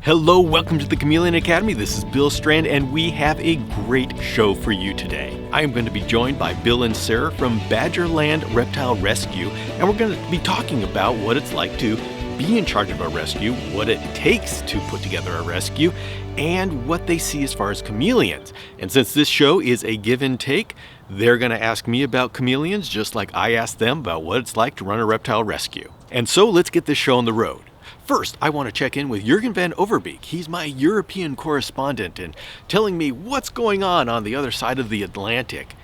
Hello, welcome to the Chameleon Academy. This is Bill Strand, and we have a great show for you today. I am going to be joined by Bill and Sarah from Badgerland Reptile Rescue, and we're going to be talking about what it's like to be in charge of a rescue, what it takes to put together a rescue, and what they see as far as chameleons. And since this show is a give and take, they're going to ask me about chameleons just like I asked them about what it's like to run a reptile rescue. And so let's get this show on the road. First, I want to check in with Jurgen van Overbeek. He's my European correspondent and telling me what's going on the other side of the Atlantic.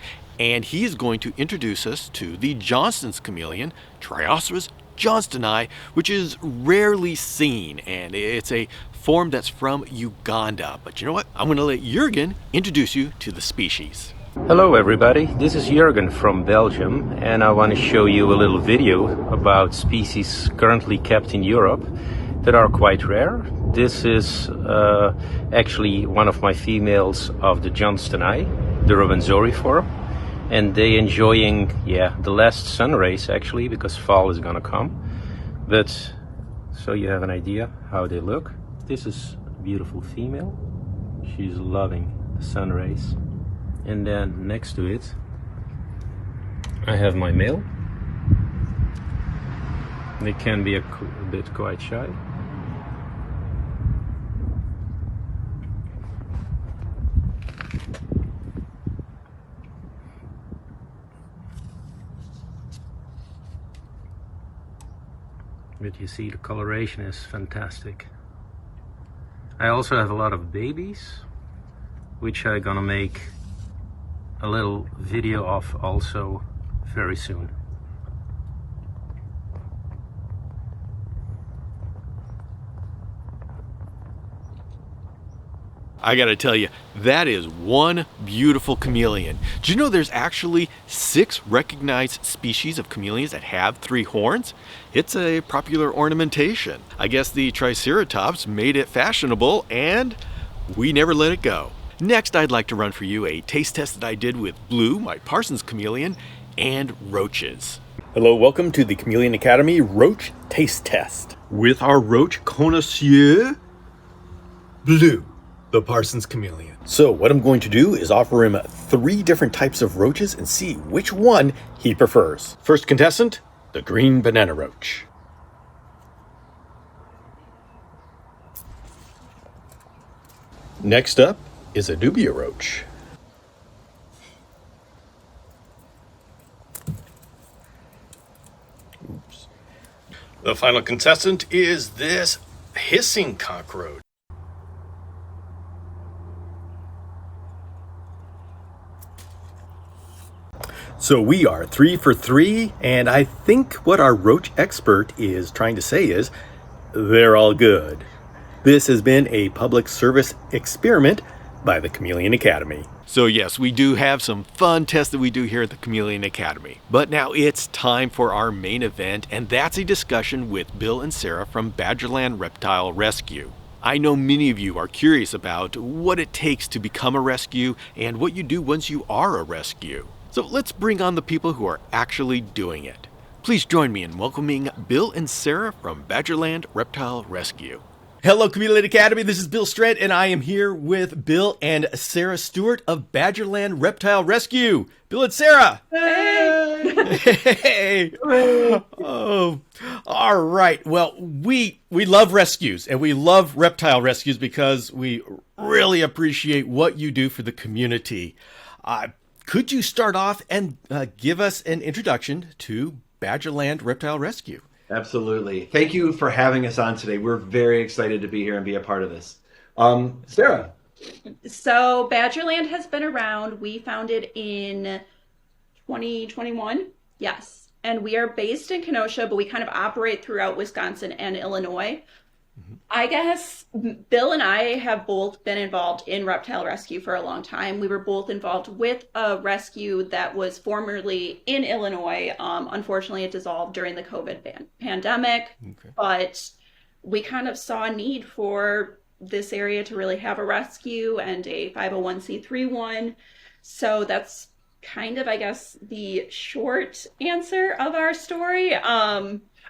And he is going to introduce us to the Johnston's chameleon, Trioceras johnstoni, which is rarely seen, and it's a form that's from Uganda. But you know what? I'm going to let Jurgen introduce you to the species. Hello everybody, this is Jurgen from Belgium, and I want to show you a little video about species currently kept in Europe that are quite rare. This is actually one of my females of the johnstoni, the Robensori, and they enjoying the last sun rays actually, because fall is gonna come. But so you have an idea how they look. This is a beautiful female. She's loving the sun rays. And then next to it, I have my male. They can be a bit quite shy. But you see the coloration is fantastic. I also have a lot of babies, which I'm gonna make a little video of also very soon. I gotta tell you, that is one beautiful chameleon. Do you know there's actually 6 recognized species of chameleons that have 3 horns? It's a popular ornamentation. I guess the Triceratops made it fashionable, and we never let it go. Next, I'd like to run for you a taste test that I did with Blue, my Parsons chameleon, and roaches. Hello, welcome to the Chameleon Academy Roach Taste Test with our roach connoisseur, Blue, the Parsons chameleon. So what I'm going to do is offer him 3 different types of roaches and see which one he prefers. First contestant, the green banana roach. Next up is a dubia roach. Oops. The final contestant is this hissing cockroach. So we are 3 for 3, and I think what our roach expert is trying to say is they're all good. This has been a public service experiment by the Chameleon Academy. So yes, we do have some fun tests that we do here at the Chameleon Academy. But now it's time for our main event, and that's a discussion with Bill and Sarah from Badgerland Reptile Rescue. I know many of you are curious about what it takes to become a rescue and what you do once you are a rescue. So let's bring on the people who are actually doing it. Please join me in welcoming Bill and Sarah from Badgerland Reptile Rescue. Hello, Chameleon Academy. This is Bill Strand, and I am here with Bill and Sarah Stewart of Badgerland Reptile Rescue. Bill and Sarah. Hey. Hey. Oh, all right. Well, we love rescues, and we love reptile rescues because we really appreciate what you do for the community. Could you start off and give us an introduction to Badgerland Reptile Rescue? Absolutely. Thank you for having us on today. We're very excited to be here and be a part of this. Sarah. So Badgerland has been around. We founded in 2021. Yes. And we are based in Kenosha, but we kind of operate throughout Wisconsin and Illinois. Mm-hmm. I guess Bill and I have both been involved in reptile rescue for a long time. We were both involved with a rescue that was formerly in Illinois. Unfortunately, it dissolved during the COVID pandemic, but we kind of saw a need for this area to really have a rescue and a 501c3 one. So that's kind of, I guess, the short answer of our story.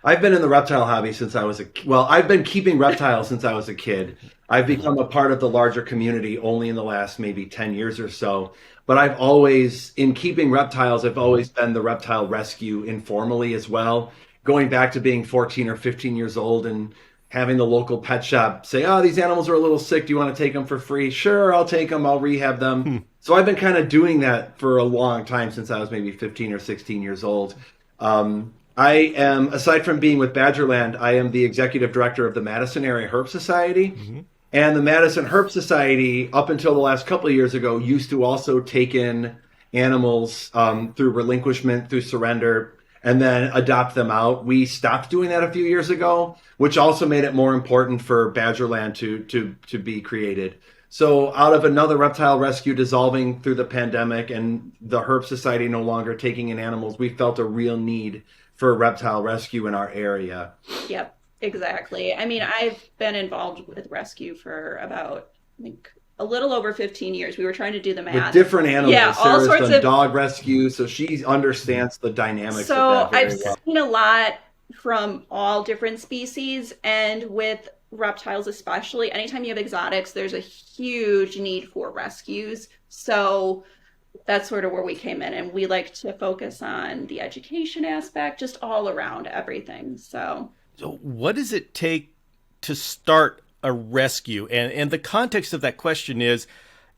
I've been in the reptile hobby since I was I've been keeping reptiles since I was a kid. I've become a part of the larger community only in the last maybe 10 years or so. But I've always, in keeping reptiles, I've always been the reptile rescue informally as well. Going back to being 14 or 15 years old and having the local pet shop say, oh, these animals are a little sick. Do you want to take them for free? Sure, I'll take them. I'll rehab them. So I've been kind of doing that for a long time, since I was maybe 15 or 16 years old. I am, aside from being with Badgerland, I am the executive director of the Madison Area Herp Society. And the Madison Herp Society, up until the last couple of years ago, used to also take in animals through relinquishment, through surrender, and then adopt them out. We stopped doing that a few years ago, which also made it more important for Badgerland to be created. So out of another reptile rescue dissolving through the pandemic and the Herp Society no longer taking in animals, we felt a real need for a reptile rescue in our area. Yep, exactly. I mean, I've been involved with rescue for about, I think, a little over 15 years. We were trying to do the math. With different animals. Yeah, all Sarah's sorts done of dog rescue, so she understands the dynamics So of that I've very well. seen a lot from all different species, and with reptiles especially, anytime you have exotics, there's a huge need for rescues. So that's sort of where we came in, and we like to focus on the education aspect, just all around everything. So what does it take to start a rescue? And the context of that question is,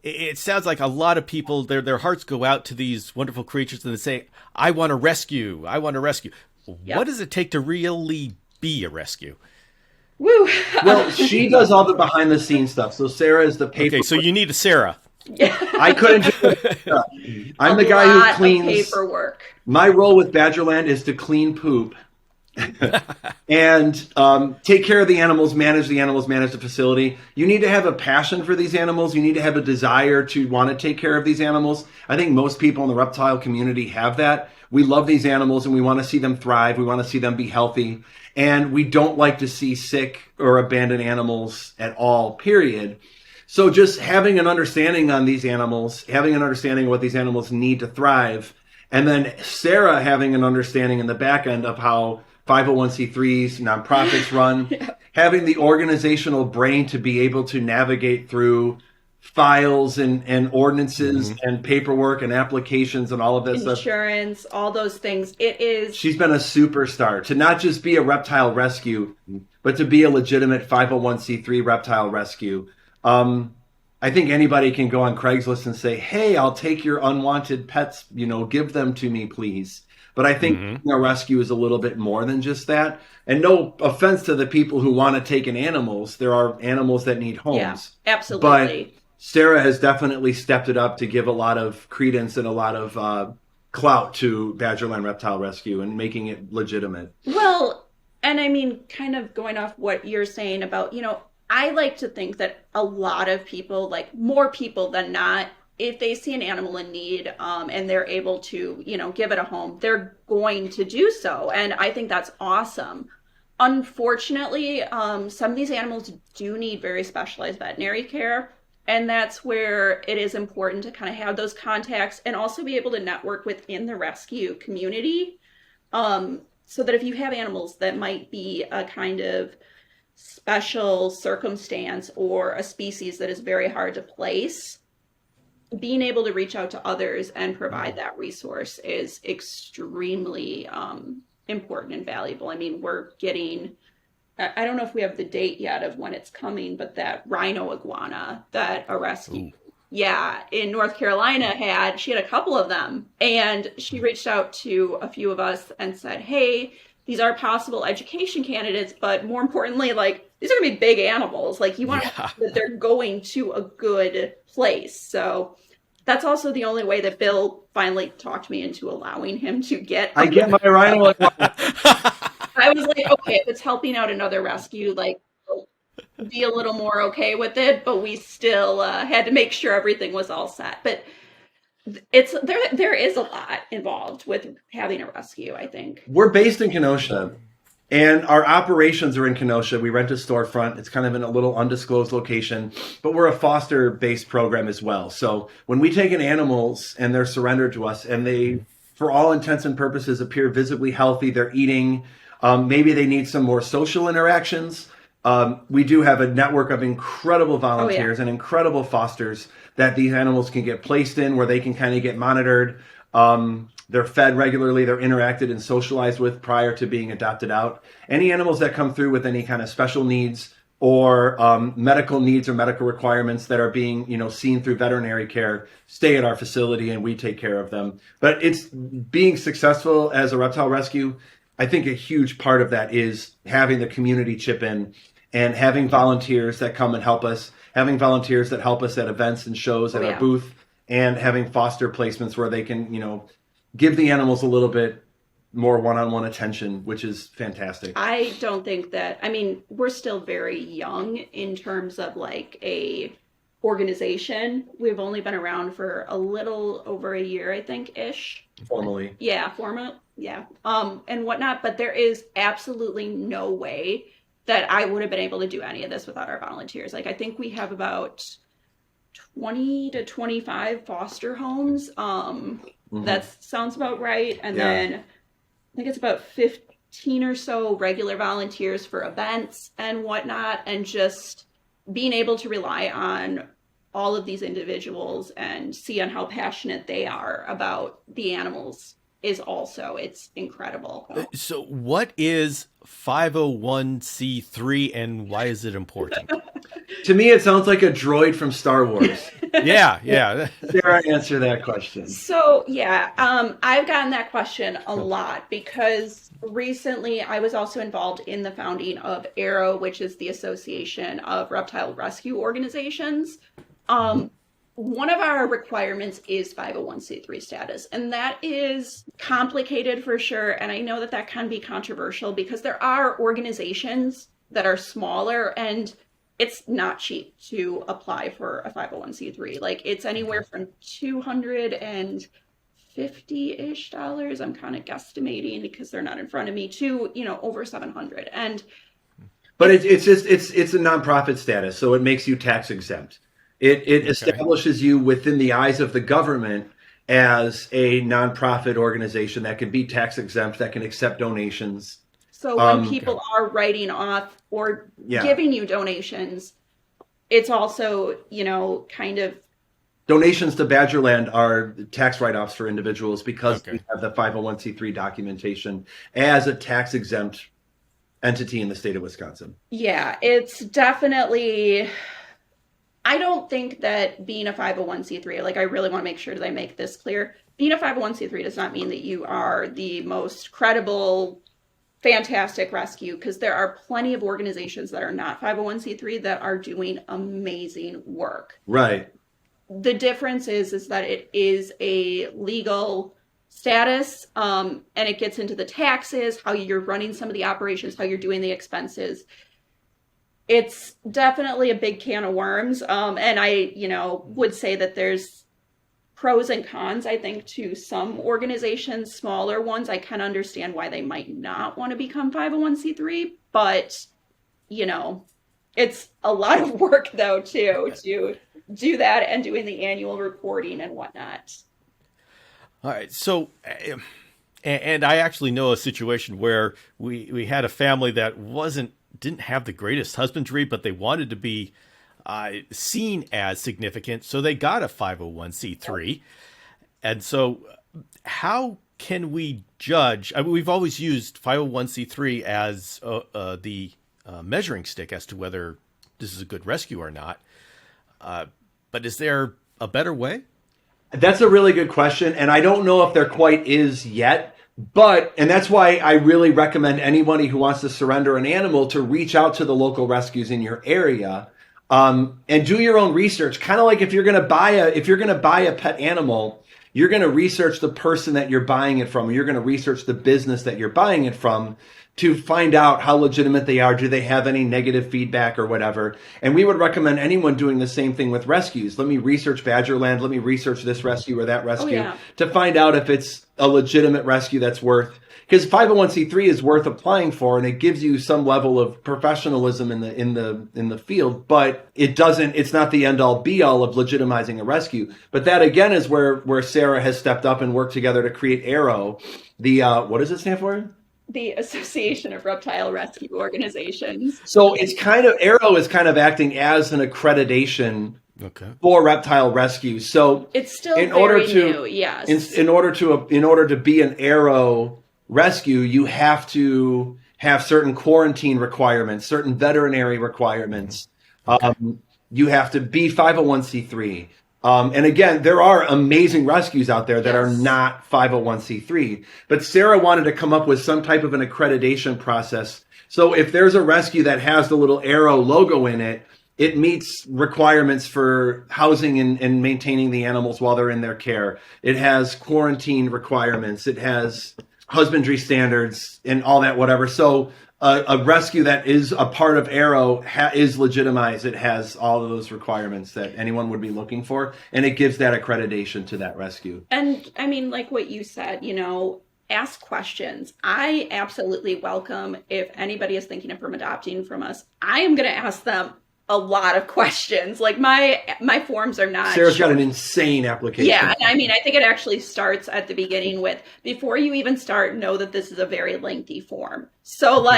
it sounds like a lot of people, their hearts go out to these wonderful creatures and they say, I want to rescue. I want to rescue. Yep. What does it take to really be a rescue? Woo! Well, she does all the behind the scenes stuff. So Sarah is the paper. Okay, so you need a Sarah. I couldn't do it. I'm the guy who cleans. Paperwork. My role with Badgerland is to clean poop and take care of the animals, manage the facility. You need to have a passion for these animals. You need to have a desire to want to take care of these animals. I think most people in the reptile community have that. We love these animals and we want to see them thrive. We want to see them be healthy. And we don't like to see sick or abandoned animals at all, period. So just having an understanding on these animals, having an understanding of what these animals need to thrive, and then Sarah having an understanding in the back end of how 501c3s, nonprofits run, having the organizational brain to be able to navigate through files and ordinances and paperwork and applications and all of that stuff. Insurance, all those things. It is. She's been a superstar to not just be a reptile rescue, but to be a legitimate 501c3 reptile rescue. I think anybody can go on Craigslist and say, hey, I'll take your unwanted pets, give them to me, please. But I think a rescue is a little bit more than just that. And no offense to the people who want to take in animals. There are animals that need homes. Yeah, absolutely. But Sarah has definitely stepped it up to give a lot of credence and a lot of clout to Badgerland Reptile Rescue and making it legitimate. Well, and I mean, kind of going off what you're saying about, I like to think that a lot of people, like more people than not, if they see an animal in need and they're able to, give it a home, they're going to do so. And I think that's awesome. Unfortunately, some of these animals do need very specialized veterinary care. And that's where it is important to kind of have those contacts and also be able to network within the rescue community. So that if you have animals that might be a kind of special circumstance or a species that is very hard to place, being able to reach out to others and provide that resource is extremely important and valuable. I mean, we're getting, I don't know if we have the date yet of when it's coming, but that rhino iguana that a rescue, in North Carolina she had a couple of them, and she reached out to a few of us and said, hey, these are possible education candidates, but more importantly, like, these are gonna be big animals. Like, you want that they're going to a good place. So that's also the only way that Bill finally talked me into allowing him to get. I get my rhino. I was like, okay, if it's helping out another rescue, like, be a little more okay with it, but we still had to make sure everything was all set. But there is a lot involved with having a rescue, I think. We're based in Kenosha, and our operations are in Kenosha. We rent a storefront. It's kind of in a little undisclosed location, but we're a foster-based program as well. So when we take in animals and they're surrendered to us and they, for all intents and purposes, appear visibly healthy, they're eating, maybe they need some more social interactions, We do have a network of incredible volunteers and incredible fosters that these animals can get placed in, where they can kind of get monitored. They're fed regularly, they're interacted and socialized with prior to being adopted out. Any animals that come through with any kind of special needs or medical needs or medical requirements that are being, seen through veterinary care, stay at our facility and we take care of them. But it's being successful as a reptile rescue. I think a huge part of that is having the community chip in and having volunteers that come and help us, having volunteers that help us at events and shows at our booth, and having foster placements where they can, give the animals a little bit more one-on-one attention, which is fantastic. I don't think that, we're still very young in terms of like a organization. We've only been around for a little over a year, I think, ish. Formally. Yeah, and whatnot, but there is absolutely no way that I would have been able to do any of this without our volunteers. Like, I think we have about 20 to 25 foster homes. That sounds about right. And then I think it's about 15 or so regular volunteers for events and whatnot, and just being able to rely on all of these individuals and see on how passionate they are about the animals is also, it's incredible. So what is 501c3 and why is it important? To me, it sounds like a droid from Star Wars. Yeah. Sarah, answer that question. So, I've gotten that question a lot because recently I was also involved in the founding of ARROW, which is the Association of Reptile Rescue Organizations. One of our requirements is 501c3 status, and that is complicated for sure. And I know that can be controversial because there are organizations that are smaller and it's not cheap to apply for a 501c3. Like, it's anywhere from $250-ish. I'm kind of guesstimating because they're not in front of me, to, over $700. But it's a nonprofit status, so it makes you tax exempt. It establishes you within the eyes of the government as a nonprofit organization that can be tax exempt, that can accept donations. So when people are writing off or giving you donations, it's also, kind of... Donations to Badgerland are tax write-offs for individuals because we have the 501c3 documentation as a tax exempt entity in the state of Wisconsin. Yeah, it's definitely... I don't think that being a 501c3, like, I really want to make sure that I make this clear. Being a 501c3 does not mean that you are the most credible, fantastic rescue, because there are plenty of organizations that are not 501c3 that are doing amazing work. Right. The difference is that it is a legal status, and it gets into the taxes, how you're running some of the operations, how you're doing the expenses. It's definitely a big can of worms. And I, would say that there's pros and cons, I think, to some organizations, smaller ones. I can understand why they might not want to become 501c3, but, it's a lot of work, though, too, to do that and doing the annual reporting and whatnot. All right. So, and I actually know a situation where we had a family that didn't have the greatest husbandry, but they wanted to be seen as significant. So they got a 501c3. And so how can we judge? We've always used 501c3 as the measuring stick as to whether this is a good rescue or not. But is there a better way? That's a really good question. And I don't know if there quite is yet. And that's why I really recommend anybody who wants to surrender an animal to reach out to the local rescues in your area, and do your own research. Kind of like if you're going to buy a pet animal, you're going to research the person that you're buying it from. You're going to research the business that you're buying it from to find out how legitimate they are. Do they have any negative feedback or whatever? And we would recommend anyone doing the same thing with rescues. Let me research Badgerland. Let me research this rescue or that rescue to find out if it's a legitimate rescue that's worth, because 501c3 is worth applying for, and it gives you some level of professionalism in the field, but it's not the end all be all of legitimizing a rescue. But that again is where Sarah has stepped up and worked together to create ARROW. The what does it stand for? the Association of Reptile Rescue Organizations. So it's kind of, Arrow is kind of acting as an accreditation for reptile rescue. So it's still very new, yes. In order to be an Arrow rescue, you have to have certain quarantine requirements, certain veterinary requirements. You have to be 501c3. And again, there are amazing rescues out there that are not 501c3. But Sarah wanted to come up with some type of an accreditation process. So if there's a rescue that has the little Arrow logo in it, it meets requirements for housing and maintaining the animals while they're in their care. It has quarantine requirements. It has husbandry standards and all that, whatever. So a rescue that is a part of Arrow is legitimized. It has all of those requirements that anyone would be looking for, and it gives that accreditation to that rescue. And I mean, like what you said, ask questions. I absolutely welcome if anybody is thinking of adopting from us. I am going to ask them a lot of questions. Like my forms are not. Sarah's got an insane application. Yeah, and I mean, I think it actually starts at the beginning with, before you even start, know that this is a very lengthy form. So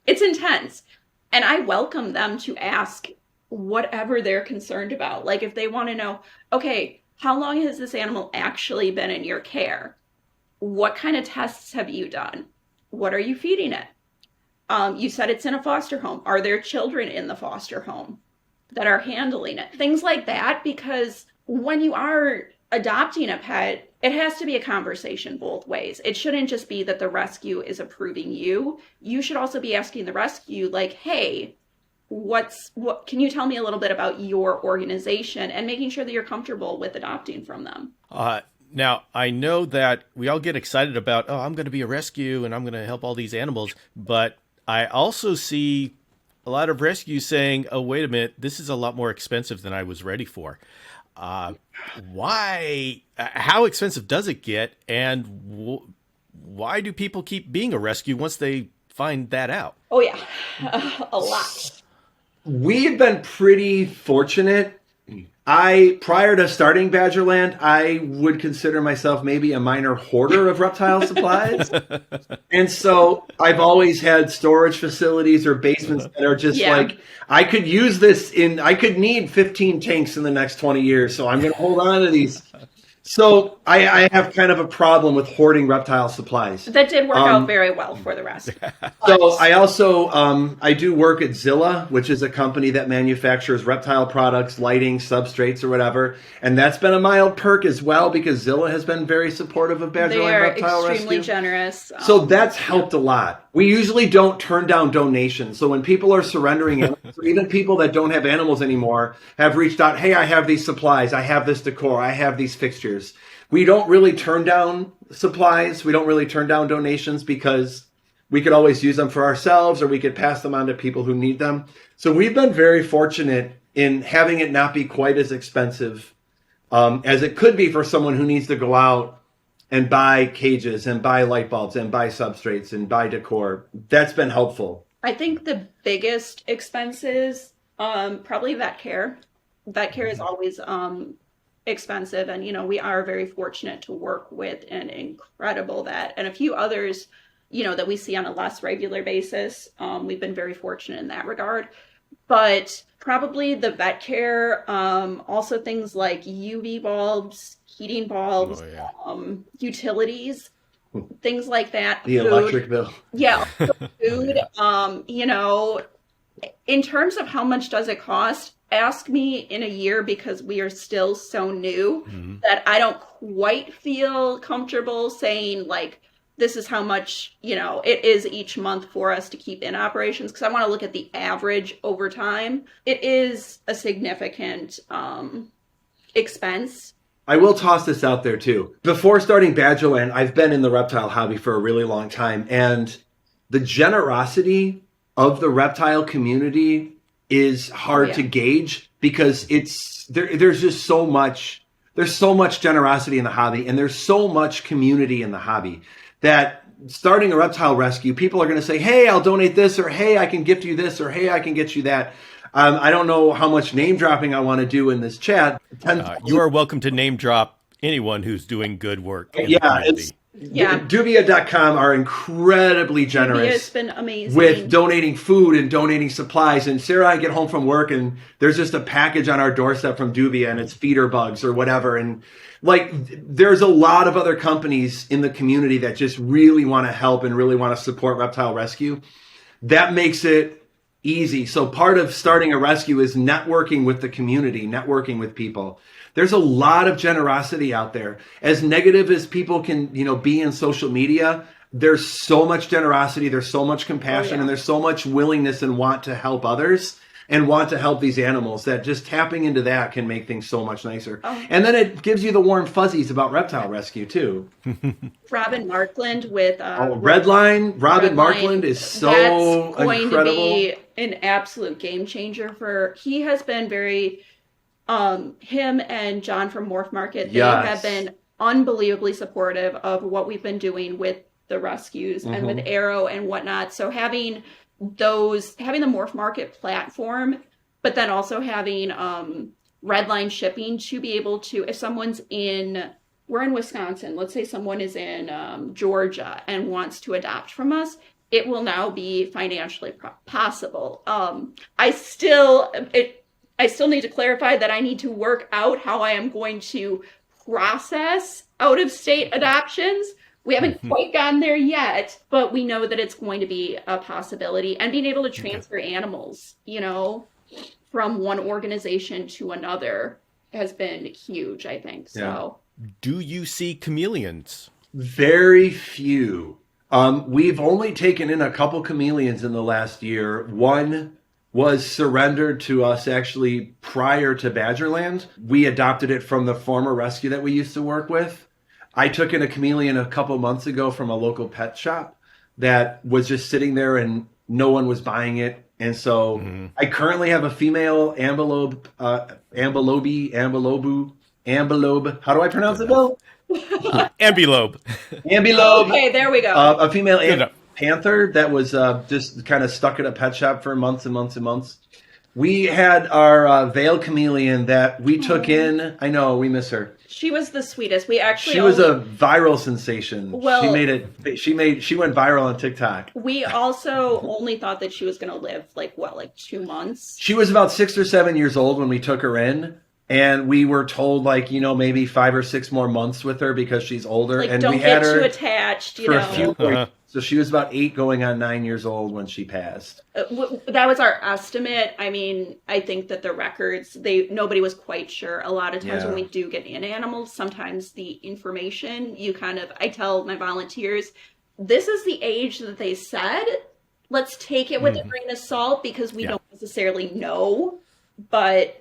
it's intense. And I welcome them to ask whatever they're concerned about. Like if they want to know, okay, how long has this animal actually been in your care? What kind of tests have you done? What are you feeding it? You said it's in a foster home. Are there children in the foster home that are handling it? Things like that, because when you are adopting a pet, it has to be a conversation both ways. It shouldn't just be that the rescue is approving you. You should also be asking the rescue, like, hey, what can you tell me a little bit about your organization, and making sure that you're comfortable with adopting from them. Now, I know that we all get excited about, I'm going to be a rescue and I'm going to help all these animals, but I also see a lot of rescues saying, oh, wait a minute, this is a lot more expensive than I was ready for. Why? How expensive does it get? And why do people keep being a rescue once they find that out? Oh, yeah, a lot. We've been pretty fortunate. Prior to starting Badgerland, I would consider myself maybe a minor hoarder of reptile supplies. And so I've always had storage facilities or basements that are just like, I could use this I could need 15 tanks in the next 20 years. So I'm going to hold on to these. So I have kind of a problem with hoarding reptile supplies. That did work out very well for the rest. So I also, I do work at Zilla, which is a company that manufactures reptile products, lighting, substrates, or whatever. And that's been a mild perk as well, because Zilla has been very supportive of Badgerland Reptile Rescue. They are extremely generous. So that's helped a lot. We usually don't turn down donations. So when people are surrendering animals, or even people that don't have animals anymore have reached out, hey, I have these supplies, I have this decor, I have these fixtures. We don't really turn down supplies. We don't really turn down donations, because we could always use them for ourselves, or we could pass them on to people who need them. So we've been very fortunate in having it not be quite as expensive as it could be for someone who needs to go out and buy cages and buy light bulbs and buy substrates and buy decor. That's been helpful. I think the biggest expenses, probably vet care. Vet care is always expensive. And, we are very fortunate to work with an incredible vet and a few others, that we see on a less regular basis. We've been very fortunate in that regard. But probably the vet care, also things like UV bulbs, heating bulbs, utilities, things like that. The food, electric bill. Yeah, food. In terms of how much does it cost, ask me in a year, because we are still so new that I don't quite feel comfortable saying, like, this is how much, it is each month for us to keep in operations, because I want to look at the average over time. It is a significant expense. I will toss this out there too. Before starting Badgerland, I've been in the reptile hobby for a really long time, and the generosity of the reptile community is hard to gauge, because there's just so much generosity in the hobby, and there's so much community in the hobby, that starting a reptile rescue, people are going to say, hey, I'll donate this, or hey, I can gift you this, or hey, I can get you that. I don't know how much name dropping I want to do in this chat. You are welcome to name drop anyone who's doing good work. Yeah. Dubia.com are incredibly generous. It's been amazing with donating food and donating supplies. And Sarah and I get home from work and there's just a package on our doorstep from Dubia and it's feeder bugs or whatever. And like, there's a lot of other companies in the community that just really want to help and really want to support reptile rescue. That makes it easy. So part of starting a rescue is networking with the community, networking with people. There's a lot of generosity out there. As negative as people can, be in social media, there's so much generosity, there's so much compassion, and there's so much willingness and want to help others and want to help these animals that just tapping into that can make things so much nicer. And then it gives you the warm fuzzies about reptile rescue too. Robin Markland with Redline. Robin Markland is so that's going incredible. to be an absolute game changer he has been very him and John from Morph Market, they have been unbelievably supportive of what we've been doing with the rescues and with Arrow and whatnot. So having the Morph Market platform, but then also having Redline shipping to be able to, if we're in Wisconsin, let's say someone is in Georgia and wants to adopt from us, it will now be financially possible. I still need to clarify that I need to work out how I am going to process out-of-state adoptions. We haven't quite gotten there yet, but we know that it's going to be a possibility. And being able to transfer animals, from one organization to another has been huge, I think. So, do you see chameleons? Very few. We've only taken in a couple chameleons in the last year. One was surrendered to us actually prior to Badgerland. We adopted it from the former rescue that we used to work with. I took in a chameleon a couple months ago from a local pet shop that was just sitting there and no one was buying it. And so I currently have a female ambelobe. How do I pronounce it, Bill? Ambilobe. Okay, there we go. A female panther that was just kind of stuck at a pet shop for months and months and months. We had our veil chameleon that we took in. I know, we miss her. She was the sweetest. She was a viral sensation. Well, she went viral on TikTok. We also only thought that she was going to live like 2 months. She was about 6 or 7 years old when we took her in. And we were told, maybe 5 or 6 more months with her because she's older. And don't we had get her too attached, for a few weeks. So she was about 8 going on 9 years old when she passed. That was our estimate. I mean, I think that the records, nobody was quite sure. A lot of times when we do get in animals, sometimes the information, I tell my volunteers, this is the age that they said. Let's take it with a grain of salt because we don't necessarily know. But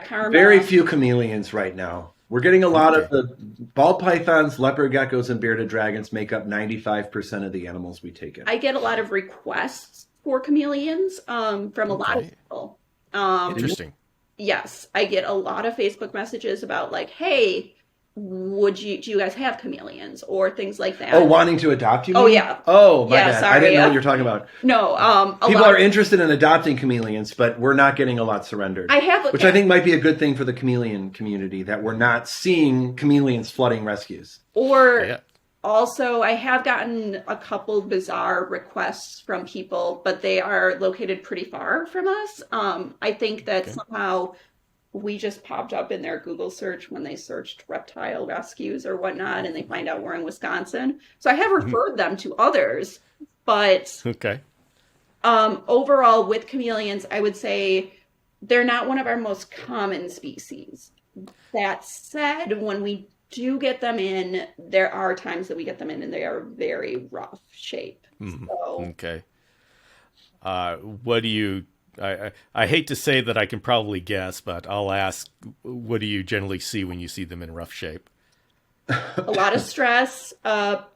Karma. Very few chameleons right now. We're getting a lot of the ball pythons, leopard geckos, and bearded dragons make up 95% of the animals we take in. I get a lot of requests for chameleons from a lot of people. Interesting. Yes, I get a lot of Facebook messages about hey, do you guys have chameleons or things like that? Oh, wanting to adopt you? Oh, yeah. Oh, my bad. Sorry, I didn't know what you're talking about. No, people are interested in adopting chameleons, but we're not getting a lot surrendered. Which I think might be a good thing for the chameleon community, that we're not seeing chameleons flooding rescues. Or also, I have gotten a couple bizarre requests from people, but they are located pretty far from us. I think that somehow we just popped up in their Google search when they searched reptile rescues or whatnot, and they find out we're in Wisconsin. So I have referred them to others, but overall with chameleons, I would say they're not one of our most common species. That said, when we do get them in, there are times that we get them in and they are very rough shape. So. What do you... I hate to say that I can probably guess, but I'll ask, what do you generally see when you see them in rough shape? A lot of stress,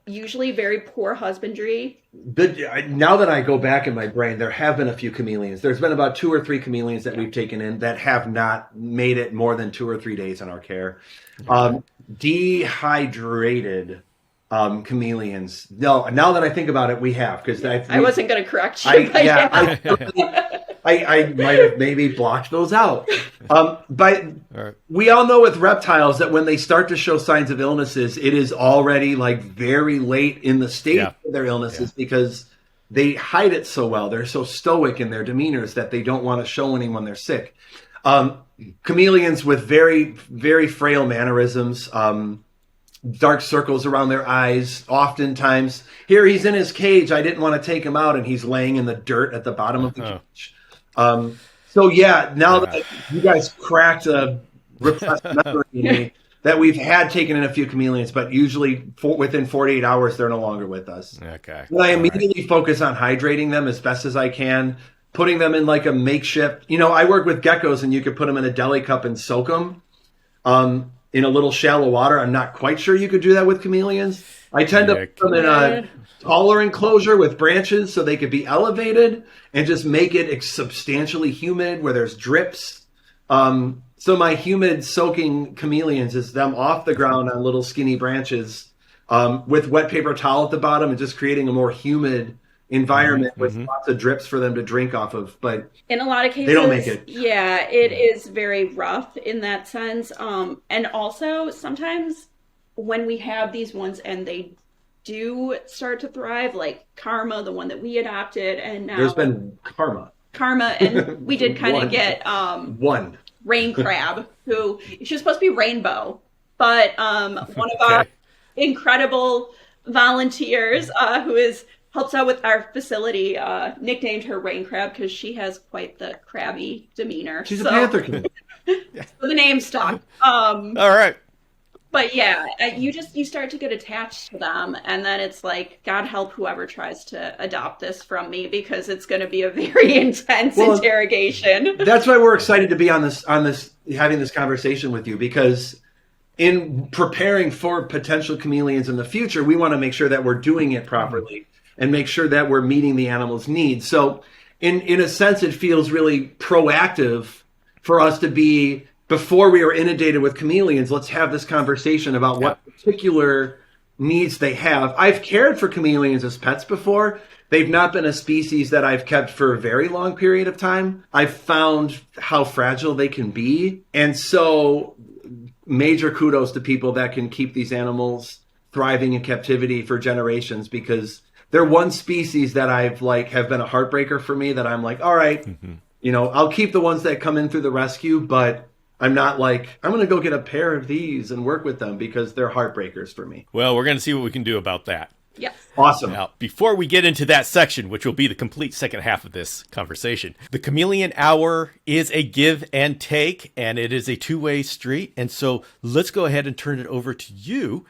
usually very poor husbandry. Now that I go back in my brain, there have been a few chameleons. There's been about 2 or 3 chameleons that we've taken in that have not made it more than 2 or 3 days in our care. Dehydrated chameleons. No, now that I think about it, we have. Because I wasn't going to correct you. I might have maybe blocked those out. But right. we all know with reptiles that when they start to show signs of illnesses, it is already like very late in the stage Yeah. of their illnesses because they hide it so well. They're so stoic in their demeanors that they don't want to show anyone they're sick. Chameleons with very, very frail mannerisms, dark circles around their eyes. Oftentimes, here he's in his cage. I didn't want to take him out, and he's laying in the dirt at the bottom of the cage. So yeah, now that you guys cracked a repressed memory in me, that we've had taken in a few chameleons, but usually within 48 hours, they're no longer with us. Okay. And I immediately focus on hydrating them as best as I can, putting them in like a makeshift. I work with geckos, and you could put them in a deli cup and soak them in a little shallow water. I'm not quite sure you could do that with chameleons. I tend to put them in a taller enclosure with branches so they could be elevated and just make it substantially humid where there's drips. So my humid soaking chameleons is them off the ground on little skinny branches with wet paper towel at the bottom and just creating a more humid environment with lots of drips for them to drink off of. But in a lot of cases, they don't make it. Yeah, it is very rough in that sense. And also sometimes when we have these ones and they do start to thrive, like Karma, the one that we adopted, and now there's been Karma, and we did kind of get one Rain Crab, who she was supposed to be rainbow, but one of our incredible volunteers who helps out with our facility nicknamed her Rain Crab because she has quite the crabby demeanor. She's a panther. So the name stuck. All right. But yeah, you start to get attached to them, and then it's like, God help whoever tries to adopt this from me because it's going to be a very intense interrogation. That's why we're excited to be on this having this conversation with you, because in preparing for potential chameleons in the future, we want to make sure that we're doing it properly and make sure that we're meeting the animal's needs. So in a sense, it feels really proactive for us to be, before we are inundated with chameleons, let's have this conversation about what particular needs they have. I've cared for chameleons as pets before. They've not been a species that I've kept for a very long period of time. I've found how fragile they can be. And so major kudos to people that can keep these animals thriving in captivity for generations, because they're one species that have been a heartbreaker for me, that I'm like, all right, I'll keep the ones that come in through the rescue, but I'm not like, I'm going to go get a pair of these and work with them because they're heartbreakers for me. Well, we're going to see what we can do about that. Yes. Awesome. Now, before we get into that section, which will be the complete second half of this conversation, the Chameleon Hour is a give and take, and it is a two-way street. And so let's go ahead and turn it over to you.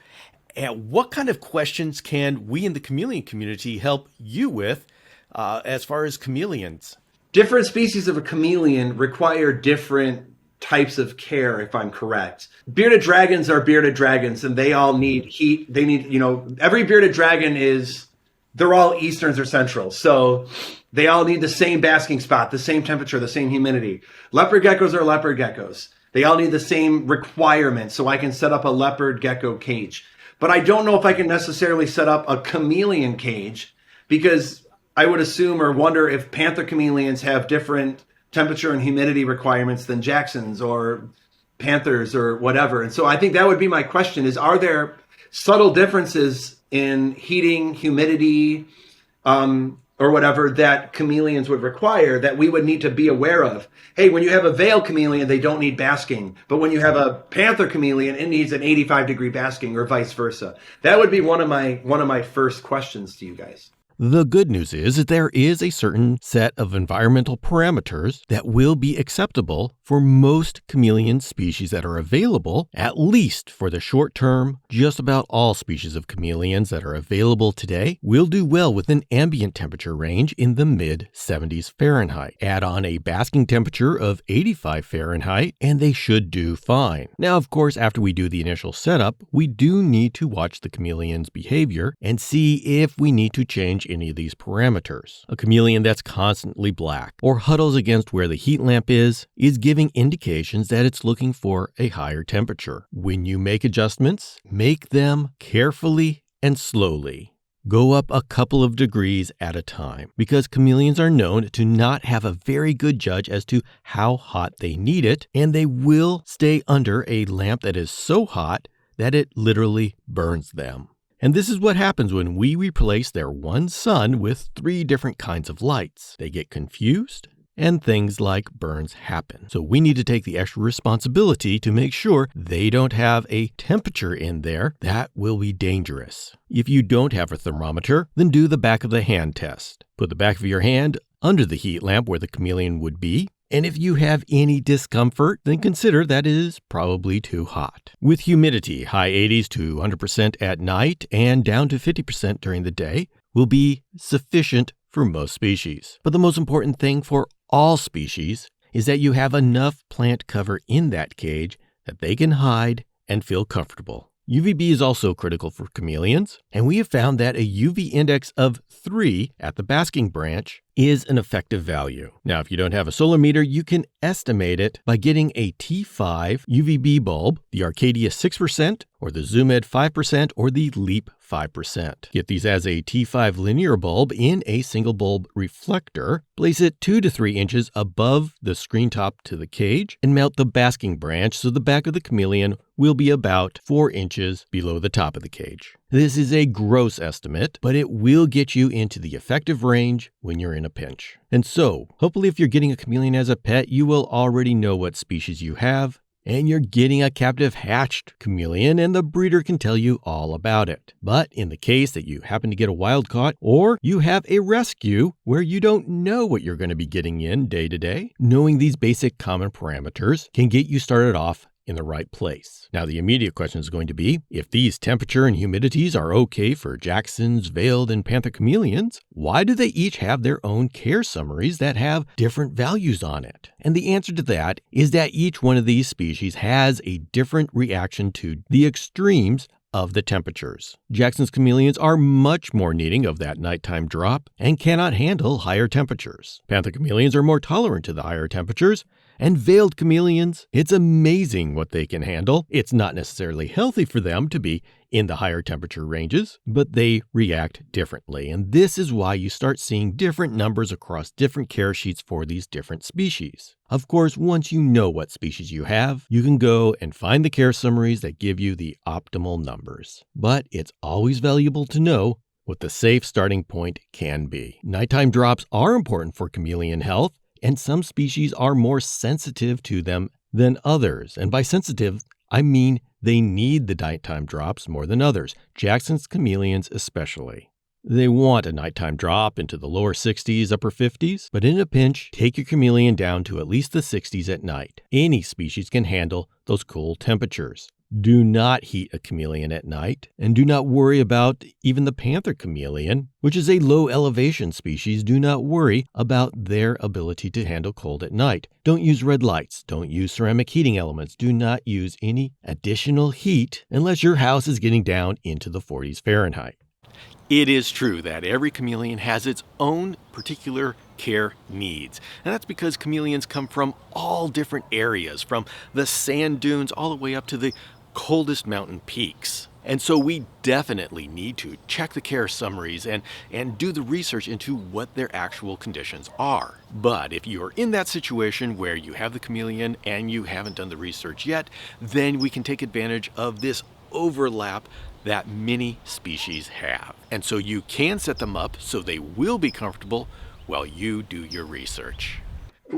And what kind of questions can we in the chameleon community help you with as far as chameleons? Different species of a chameleon require different types of care, if I'm correct. Bearded dragons are bearded dragons, and they all need heat. They need, every bearded dragon they're all Easterns or Centrals. So they all need the same basking spot, the same temperature, the same humidity. Leopard geckos are leopard geckos. They all need the same requirements. So I can set up a leopard gecko cage. But I don't know if I can necessarily set up a chameleon cage, because I would assume or wonder if panther chameleons have different temperature and humidity requirements than Jacksons or Panthers or whatever. And so I think that would be my question are there subtle differences in heating, humidity, or whatever that chameleons would require that we would need to be aware of? Hey, when you have a veil chameleon, they don't need basking. But when you have a panther chameleon, it needs an 85-degree basking, or vice versa. That would be one of my first questions to you guys. The good news is that there is a certain set of environmental parameters that will be acceptable for most chameleon species that are available, at least for the short term. Just about all species of chameleons that are available today will do well with an ambient temperature range in the mid-70s Fahrenheit. Add on a basking temperature of 85 Fahrenheit, and they should do fine. Now, of course, after we do the initial setup, we do need to watch the chameleon's behavior and see if we need to change any of these parameters. A chameleon that's constantly black or huddles against where the heat lamp is giving indications that it's looking for a higher temperature. When you make adjustments, make them carefully and slowly. go up a couple of degrees at a time, because chameleons are known to not have a very good judge as to how hot they need it, and they will stay under a lamp that is so hot that it literally burns them. And this is what happens when we replace their one sun with 3 different kinds of lights. They get confused, and things like burns happen. So we need to take the extra responsibility to make sure they don't have a temperature in there that will be dangerous. If you don't have a thermometer, then do the back of the hand test. Put the back of your hand under the heat lamp where the chameleon would be. And if you have any discomfort, then consider that it is probably too hot. With humidity, high 80s to 100% at night and down to 50% during the day will be sufficient for most species. But the most important thing for all species is that you have enough plant cover in that cage that they can hide and feel comfortable. UVB is also critical for chameleons, and we have found that a UV index of 3 at the basking branch is an effective value. Now, if you don't have a solar meter, you can estimate it by getting a T5 UVB bulb, the Arcadia 6%, or the Zoom Ed 5%, or the Leap 5%. Get these as a T5 linear bulb in a single bulb reflector, place it 2 to 3 inches above the screen top to the cage, and mount the basking branch so the back of the chameleon will be about 4 inches below the top of the cage. This is a gross estimate, but it will get you into the effective range when you're in a pinch. And so, hopefully if you're getting a chameleon as a pet, you will already know what species you have, and you're getting a captive hatched chameleon, and the breeder can tell you all about it. But in the case that you happen to get a wild caught, or you have a rescue where you don't know what you're going to be getting in day to day, knowing these basic common parameters can get you started off in the right place. Now, the immediate question is going to be, if these temperature and humidities are okay for Jackson's, veiled, and panther chameleons, why do they each have their own care summaries that have different values on it? And the answer to that is that each one of these species has a different reaction to the extremes of the temperatures. Jackson's chameleons are much more needing of that nighttime drop and cannot handle higher temperatures. Panther chameleons are more tolerant to the higher temperatures, and veiled chameleons, it's amazing what they can handle. It's not necessarily healthy for them to be in the higher temperature ranges, but they react differently. And this is why you start seeing different numbers across different care sheets for these different species. Of course, once you know what species you have, you can go and find the care summaries that give you the optimal numbers. But it's always valuable to know what the safe starting point can be. Nighttime drops are important for chameleon health, and some species are more sensitive to them than others. And by sensitive, I mean they need the nighttime drops more than others, Jackson's chameleons especially. They want a nighttime drop into the lower 60s, upper 50s, but in a pinch, take your chameleon down to at least the 60s at night. Any species can handle those cool temperatures. Do not heat a chameleon at night, and do not worry about even the panther chameleon, which is a low elevation species. Do not worry about their ability to handle cold at night. Don't use red lights. Don't use ceramic heating elements. Do not use any additional heat unless your house is getting down into the 40s Fahrenheit. It is true that every chameleon has its own particular care needs. And that's because chameleons come from all different areas, from the sand dunes all the way up to the coldest mountain peaks. And so we definitely need to check the care summaries and do the research into what their actual conditions are. But if you're in that situation where you have the chameleon and you haven't done the research yet, then we can take advantage of this overlap that many species have. And so you can set them up so they will be comfortable while you do your research.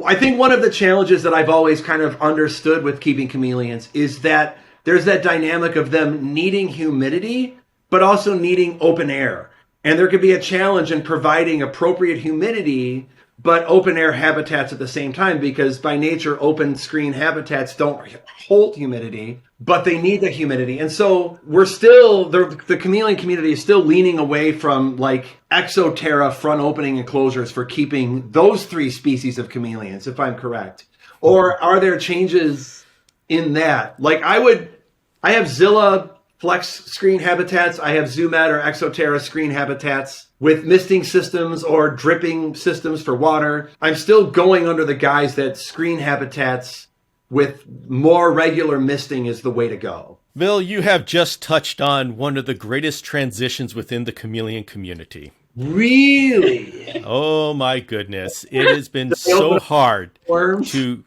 I think one of the challenges that I've always kind of understood with keeping chameleons is that there's that dynamic of them needing humidity, but also needing open air. And there could be a challenge in providing appropriate humidity, but open air habitats at the same time, because by nature, open screen habitats don't hold humidity, but they need the humidity. And so we're still, the chameleon community is still leaning away from like exoterra front opening enclosures for keeping those 3 species of chameleons, if I'm correct. Or are there changes in that? Like I have Zilla flex screen habitats. I have Zoomed or Exoterra screen habitats with misting systems or dripping systems for water. I'm still going under the guise that screen habitats with more regular misting is the way to go. Bill, you have just touched on one of the greatest transitions within the chameleon community. Really? Oh my goodness. It has been so hard Worms? to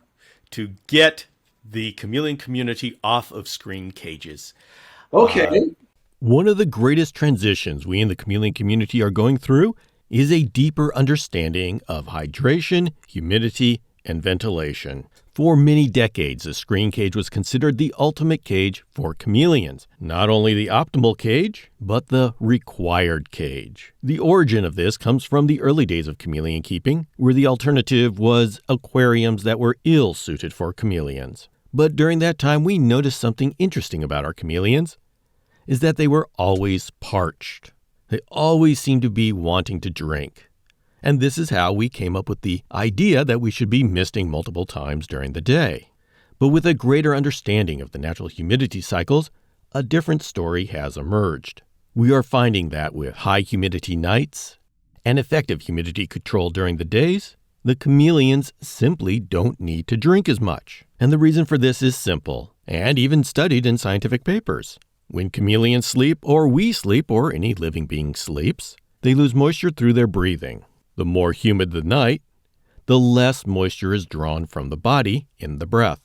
get the chameleon community off of screen cages. Okay. One of the greatest transitions we in the chameleon community are going through is a deeper understanding of hydration, humidity, and ventilation. For many decades, the screen cage was considered the ultimate cage for chameleons. Not only the optimal cage, but the required cage. The origin of this comes from the early days of chameleon keeping, where the alternative was aquariums that were ill-suited for chameleons. But during that time, we noticed something interesting about our chameleons, is that they were always parched. They always seemed to be wanting to drink. And this is how we came up with the idea that we should be misting multiple times during the day. But with a greater understanding of the natural humidity cycles, a different story has emerged. We are finding that with high humidity nights and effective humidity control during the days, the chameleons simply don't need to drink as much. And the reason for this is simple, and even studied in scientific papers. When chameleons sleep, or we sleep, or any living being sleeps, they lose moisture through their breathing. The more humid the night, the less moisture is drawn from the body in the breath.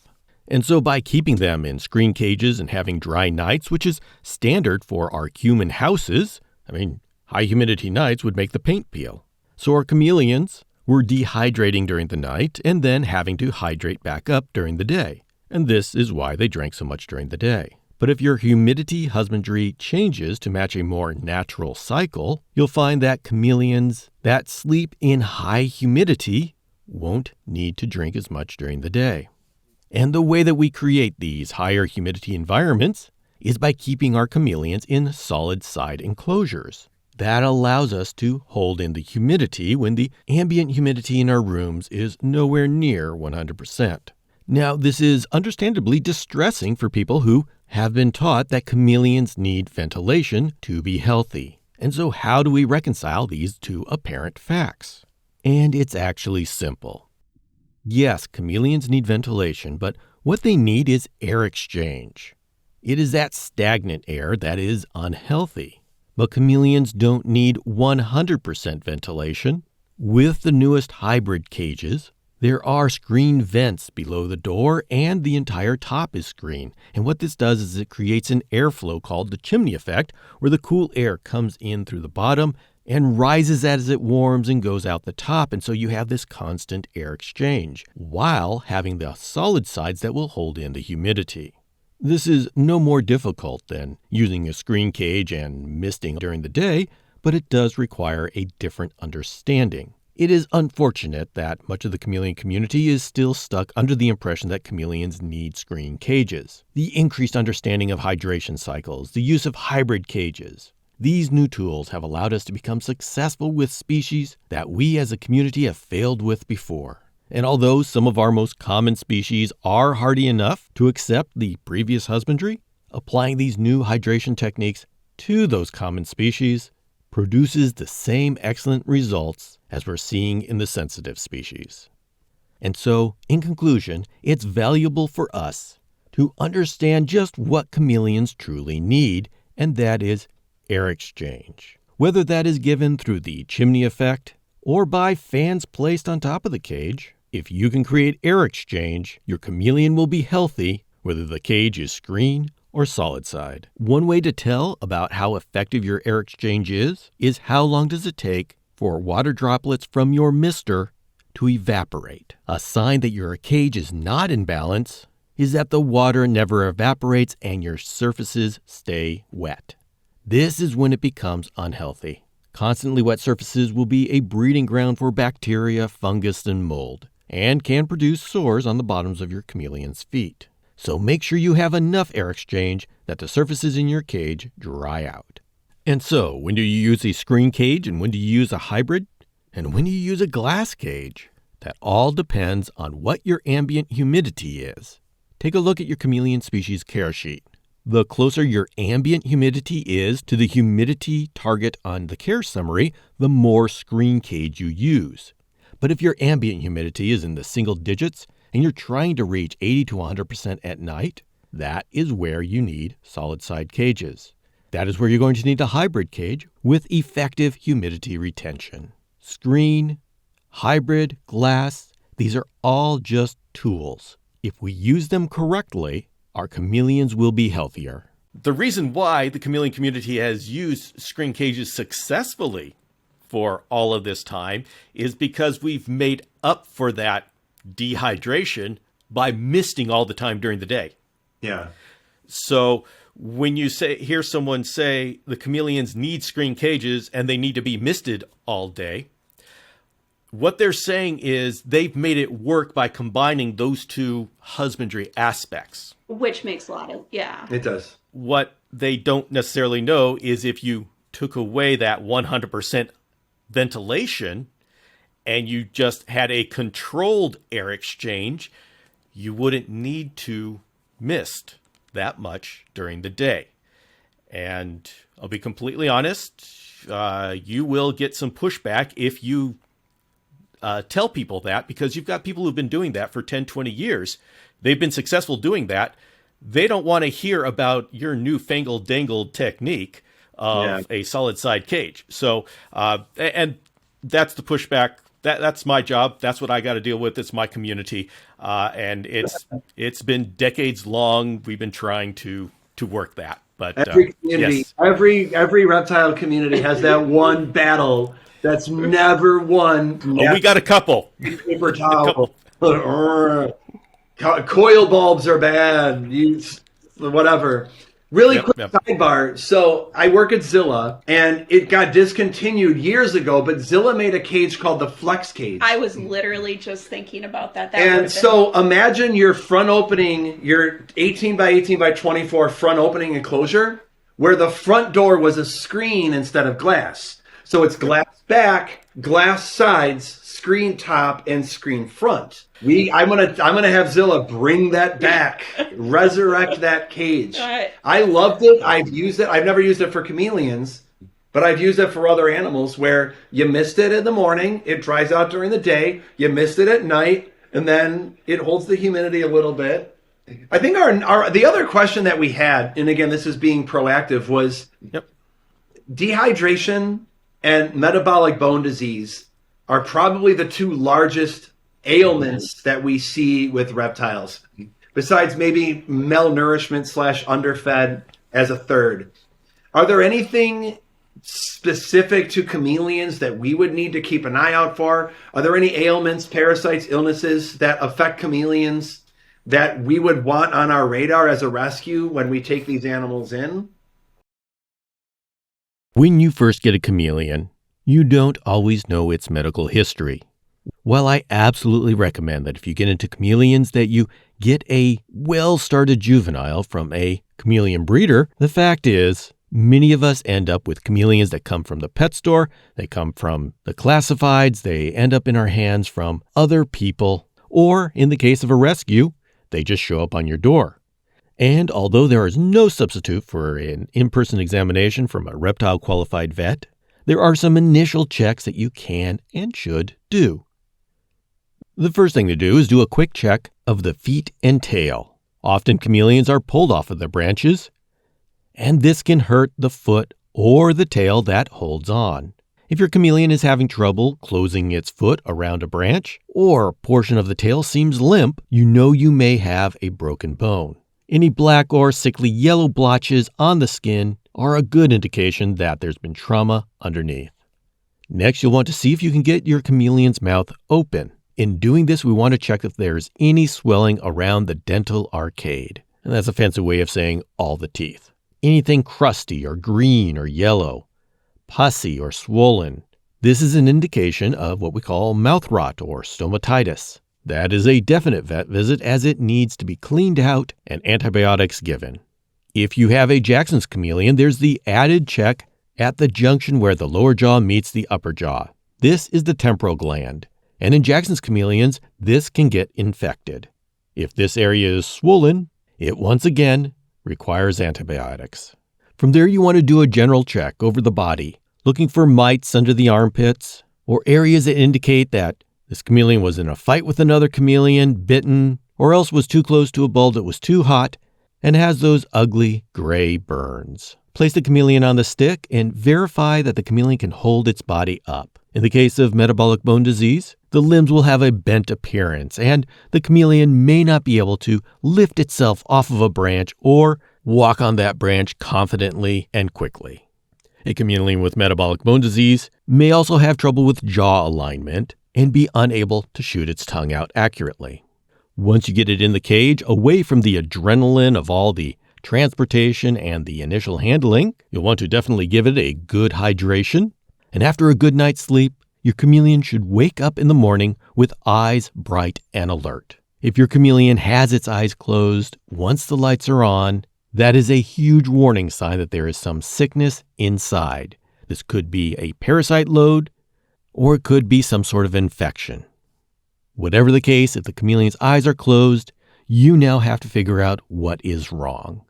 And so by keeping them in screen cages and having dry nights, which is standard for our human houses, high humidity nights would make the paint peel. So our chameleons were dehydrating during the night and then having to hydrate back up during the day. And this is why they drank so much during the day. But if your humidity husbandry changes to match a more natural cycle, you'll find that chameleons that sleep in high humidity won't need to drink as much during the day. And the way that we create these higher humidity environments is by keeping our chameleons in solid side enclosures. That allows us to hold in the humidity when the ambient humidity in our rooms is nowhere near 100%. Now, this is understandably distressing for people who have been taught that chameleons need ventilation to be healthy. And so how do we reconcile these two apparent facts? And it's actually simple. Yes, chameleons need ventilation, but what they need is air exchange. It is that stagnant air that is unhealthy. But chameleons don't need 100% ventilation. With the newest hybrid cages, there are screen vents below the door and the entire top is screened. And what this does is it creates an airflow called the chimney effect, where the cool air comes in through the bottom and rises as it warms and goes out the top. And so you have this constant air exchange while having the solid sides that will hold in the humidity. This is no more difficult than using a screen cage and misting during the day, but it does require a different understanding. It is unfortunate that much of the chameleon community is still stuck under the impression that chameleons need screen cages. The increased understanding of hydration cycles, the use of hybrid cages. These new tools have allowed us to become successful with species that we as a community have failed with before. And although some of our most common species are hardy enough to accept the previous husbandry, applying these new hydration techniques to those common species produces the same excellent results as we're seeing in the sensitive species. And so, in conclusion, it's valuable for us to understand just what chameleons truly need, and that is air exchange. Whether that is given through the chimney effect or by fans placed on top of the cage, if you can create air exchange, your chameleon will be healthy, whether the cage is screen or solid side. One way to tell about how effective your air exchange is how long does it take for water droplets from your mister to evaporate. A sign that your cage is not in balance is that the water never evaporates and your surfaces stay wet. This is when it becomes unhealthy. Constantly wet surfaces will be a breeding ground for bacteria, fungus, and mold, and can produce sores on the bottoms of your chameleon's feet. So make sure you have enough air exchange that the surfaces in your cage dry out. And so, when do you use a screen cage and when do you use a hybrid? And when do you use a glass cage? That all depends on what your ambient humidity is. Take a look at your chameleon species care sheet. The closer your ambient humidity is to the humidity target on the care summary, the more screen cage you use. But if your ambient humidity is in the single digits, and you're trying to reach 80 to 100% at night, that is where you need solid-side cages. That is where you're going to need a hybrid cage with effective humidity retention. Screen, hybrid, glass, these are all just tools. If we use them correctly, our chameleons will be healthier. The reason why the chameleon community has used screen cages successfully for all of this time is because we've made up for that dehydration by misting all the time during the day. Yeah. So when you hear someone say the chameleons need screen cages and they need to be misted all day, what they're saying is they've made it work by combining those two husbandry aspects. Which makes a lot of, yeah. It does. What they don't necessarily know is if you took away that 100% ventilation and you just had a controlled air exchange, you wouldn't need to mist that much during the day. And I'll be completely honest, you will get some pushback if you tell people that, because you've got people who've been doing that for 10, 20 years. They've been successful doing that. They don't want to hear about your newfangled dangled technique of a solid side cage. So, and that's the pushback. That's my job. That's what I got to deal with. It's my community. And it's been decades long. We've been trying to work that. But every community, yes. every reptile community has that one battle that's never won. Oh, we got a couple. Paper towel. Coil bulbs are bad. Whatever. Really quick sidebar. So I work at Zilla, and it got discontinued years ago, but Zilla made a cage called the Flex Cage. I was literally just thinking about that. And so imagine your front opening, your 18 by 18 by 24 front opening enclosure, where the front door was a screen instead of glass. So it's glass back, glass sides, screen top, and screen front. I'm gonna have Zilla bring that back, resurrect that cage. I loved it. I've used it. I've never used it for chameleons, but I've used it for other animals where you mist it in the morning, it dries out during the day, you mist it at night, and then it holds the humidity a little bit. I think the other question that we had, and again, this is being proactive, was dehydration and metabolic bone disease are probably the two largest ailments that we see with reptiles, besides maybe malnourishment / underfed as a third. Are there anything specific to chameleons that we would need to keep an eye out for? Are there any ailments, parasites, illnesses that affect chameleons that we would want on our radar as a rescue when we take these animals in? When you first get a chameleon, you don't always know its medical history. While I absolutely recommend that if you get into chameleons that you get a well-started juvenile from a chameleon breeder, the fact is many of us end up with chameleons that come from the pet store, they come from the classifieds, they end up in our hands from other people, or in the case of a rescue, they just show up on your door. And although there is no substitute for an in-person examination from a reptile-qualified vet, there are some initial checks that you can and should do. The first thing to do is do a quick check of the feet and tail. Often chameleons are pulled off of their branches, and this can hurt the foot or the tail that holds on. If your chameleon is having trouble closing its foot around a branch, or a portion of the tail seems limp, you know you may have a broken bone. Any black or sickly yellow blotches on the skin are a good indication that there's been trauma underneath. Next, you'll want to see if you can get your chameleon's mouth open. In doing this, we want to check if there's any swelling around the dental arcade. And that's a fancy way of saying all the teeth. Anything crusty or green or yellow, pussy or swollen. This is an indication of what we call mouth rot or stomatitis. That is a definite vet visit as it needs to be cleaned out and antibiotics given. If you have a Jackson's chameleon, there's the added check at the junction where the lower jaw meets the upper jaw. This is the temporal gland. And in Jackson's chameleons, this can get infected. If this area is swollen, it once again requires antibiotics. From there, you want to do a general check over the body, looking for mites under the armpits or areas that indicate that this chameleon was in a fight with another chameleon, bitten, or else was too close to a bulb that was too hot, and has those ugly gray burns. Place the chameleon on the stick and verify that the chameleon can hold its body up. In the case of metabolic bone disease, the limbs will have a bent appearance, and the chameleon may not be able to lift itself off of a branch or walk on that branch confidently and quickly. A chameleon with metabolic bone disease may also have trouble with jaw alignment and be unable to shoot its tongue out accurately. Once you get it in the cage, away from the adrenaline of all the transportation and the initial handling, you'll want to definitely give it a good hydration. And after a good night's sleep, your chameleon should wake up in the morning with eyes bright and alert. If your chameleon has its eyes closed once the lights are on, that is a huge warning sign that there is some sickness inside. This could be a parasite load, or it could be some sort of infection. Whatever the case, if the chameleon's eyes are closed, you now have to figure out what is wrong.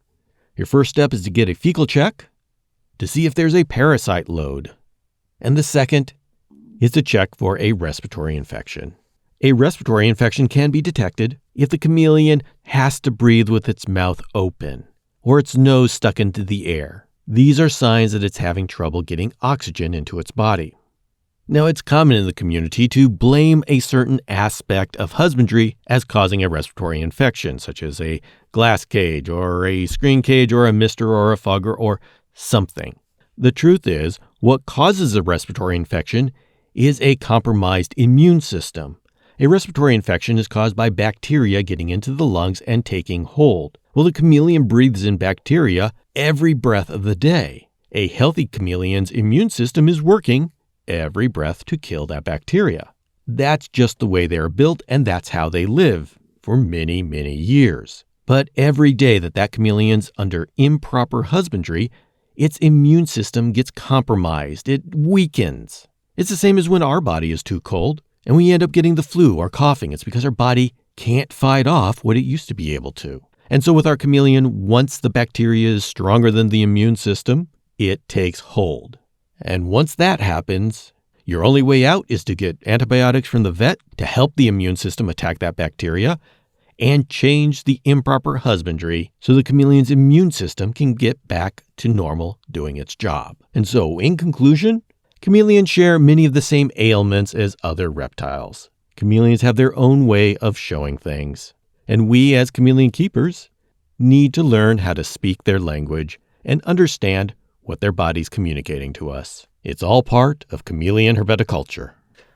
Your first step is to get a fecal check to see if there's a parasite load. And the second is to check for a respiratory infection. A respiratory infection can be detected if the chameleon has to breathe with its mouth open or its nose stuck into the air. These are signs that it's having trouble getting oxygen into its body. Now, it's common in the community to blame a certain aspect of husbandry as causing a respiratory infection, such as a glass cage or a screen cage or a mister or a fogger or something. The truth is, what causes a respiratory infection is a compromised immune system. A respiratory infection is caused by bacteria getting into the lungs and taking hold. Well, the chameleon breathes in bacteria every breath of the day. A healthy chameleon's immune system is working every breath to kill that bacteria. That's just the way they're built, and that's how they live for many, many years. But every day that chameleon's under improper husbandry, its immune system gets compromised. It weakens. It's the same as when our body is too cold and we end up getting the flu or coughing. It's because our body can't fight off what it used to be able to. And so with our chameleon, once the bacteria is stronger than the immune system, it takes hold. And once that happens, your only way out is to get antibiotics from the vet to help the immune system attack that bacteria and change the improper husbandry so the chameleon's immune system can get back to normal doing its job. And so, in conclusion, chameleons share many of the same ailments as other reptiles. Chameleons have their own way of showing things. And we, as chameleon keepers, need to learn how to speak their language and understand what their body's communicating to us. It's all part of chameleon herpetoculture.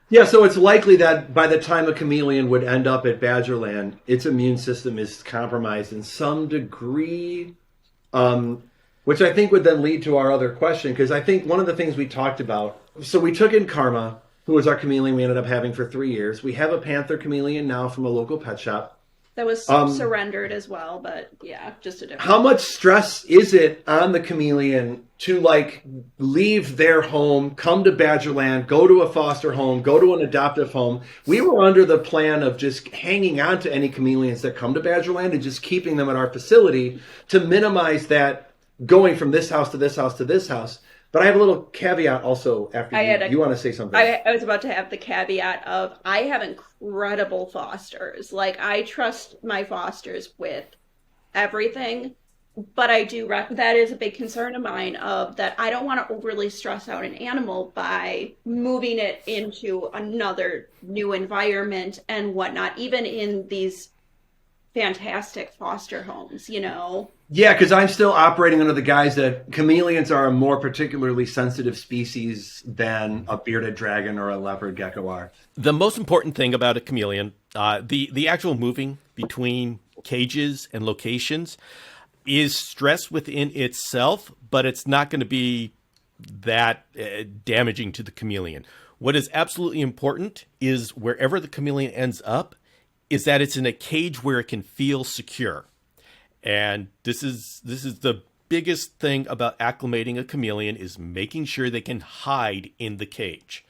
Yeah, so it's likely that by the time a chameleon would end up at Badgerland, its immune system is compromised in some degree, which I think would then lead to our other question, because I think one of the things we talked about, so we took in Karma, who was our chameleon we ended up having for 3 years. We have a panther chameleon now from a local pet shop. That was surrendered as well, but yeah, just a different. How much stress is it on the chameleon to leave their home, come to Badgerland, go to a foster home, go to an adoptive home? We were under the plan of just hanging on to any chameleons that come to Badgerland and just keeping them at our facility to minimize that going from this house to this house to this house. But I have a little caveat also after you want to say something. I was about to have the caveat of I have incredible fosters. I trust my fosters with everything, but I do, that is a big concern of mine of that I don't want to overly stress out an animal by moving it into another new environment and whatnot, even in these fantastic foster homes, Yeah, because I'm still operating under the guise that chameleons are a more particularly sensitive species than a bearded dragon or a leopard gecko are. The most important thing about a chameleon, the actual moving between cages and locations is stress within itself, but it's not going to be that damaging to the chameleon. What is absolutely important is wherever the chameleon ends up, is that it's in a cage where it can feel secure. And this is the biggest thing about acclimating a chameleon is making sure they can hide in the cage.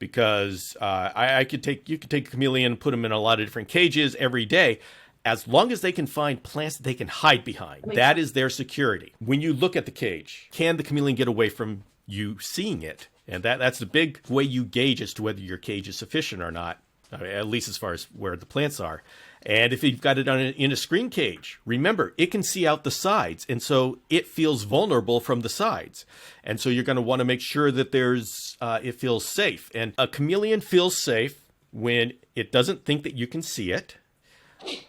Because you could take a chameleon and put them in a lot of different cages every day. As long as they can find plants that they can hide behind, that is their security. When you look at the cage, can the chameleon get away from you seeing it? And that's the big way you gauge as to whether your cage is sufficient or not. at least as far as where the plants are. And if you've got it in a screen cage, remember, it can see out the sides. And so it feels vulnerable from the sides. And so you're going to want to make sure that it feels safe. And a chameleon feels safe when it doesn't think that you can see it.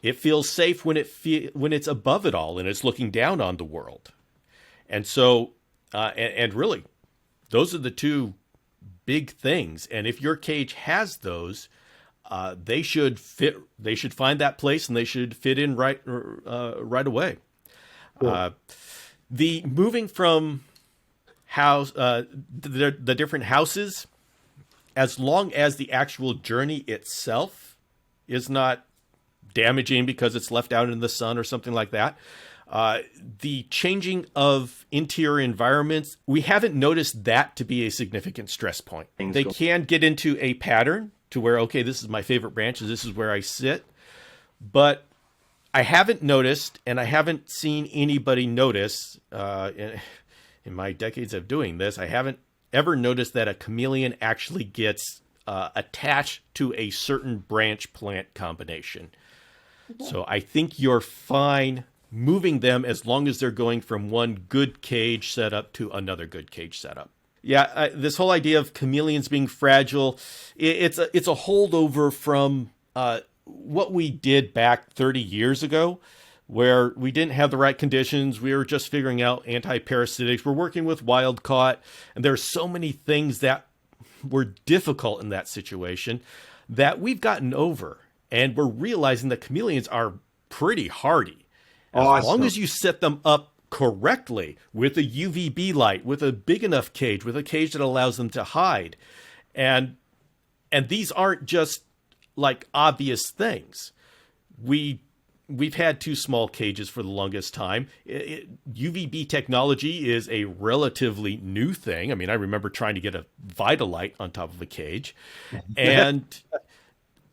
It feels safe when it's above it all and it's looking down on the world. And so, and really, those are the two big things. And if your cage has those, they should fit. They should find that place, and they should fit in right away. Cool. The moving from house, the different houses, as long as the actual journey itself is not damaging because it's left out in the sun or something like that. The changing of interior environments, we haven't noticed that to be a significant stress point. They can get into a pattern to where, okay, this is my favorite branches, this is where I sit. But I haven't noticed, and I haven't seen anybody notice in my decades of doing this, I haven't ever noticed that a chameleon actually gets attached to a certain branch plant combination. So I think you're fine moving them as long as they're going from one good cage setup to another good cage setup. Yeah, this whole idea of chameleons being fragile, it's a holdover from what we did back 30 years ago, where we didn't have the right conditions. We were just figuring out anti-parasitics. We're working with wild caught, and there's so many things that were difficult in that situation that we've gotten over. And we're realizing that chameleons are pretty hardy. As long as you set them up correctly with a UVB light, with a big enough cage, with a cage that allows them to hide. And these aren't just like obvious things. We've had too small cages for the longest time. UVB technology is a relatively new thing. I mean, I remember trying to get a Vitalite on top of a cage. And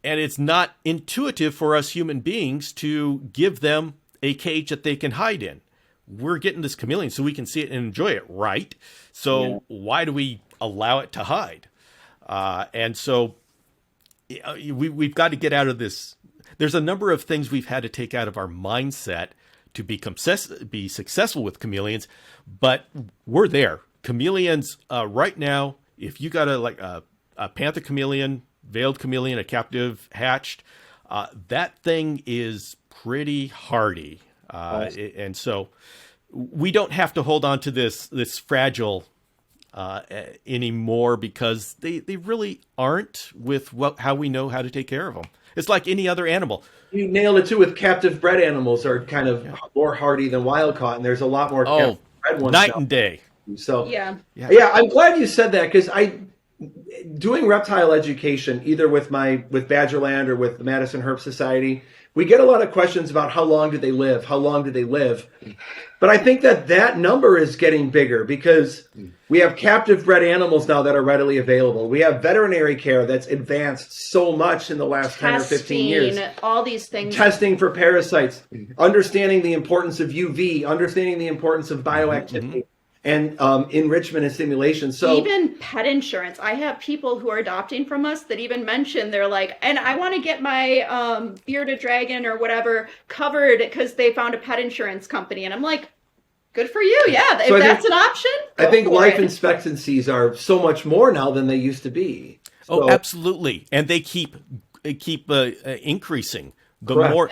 it's not intuitive for us human beings to give them a cage that they can hide in. We're getting this chameleon so we can see it and enjoy it, right? So why do we allow it to hide? And so we've got to get out of this. There's a number of things we've had to take out of our mindset to be successful with chameleons, but we're there. Chameleons right now, if you got a panther chameleon, veiled chameleon, a captive hatched, that thing is pretty hardy. And so we don't have to hold on to this fragile anymore, because they really aren't with how we know how to take care of them. It's like any other animal. You nailed it too. With captive bred animals are kind of more hardy than wild caught, and there's a lot more captive bred ones night now. And day. So yeah, I'm glad you said that, because doing reptile education, either with Badgerland or with the Madison Herp Society, we get a lot of questions about how long did they live? How long did they live? But I think that number is getting bigger, because we have captive bred animals now that are readily available. We have veterinary care that's advanced so much in the last 10 or 15 years. All these things. Testing for parasites, understanding the importance of UV, understanding the importance of bioactivity. And enrichment and stimulation. So even pet insurance. I have people who are adopting from us that even mention, they're like, and I want to get my bearded dragon or whatever covered because they found a pet insurance company. And I'm like, good for you. Yeah, so if that's an option. I think life expectancies are so much more now than they used to be. So, oh, absolutely. And they keep increasing. The correct. more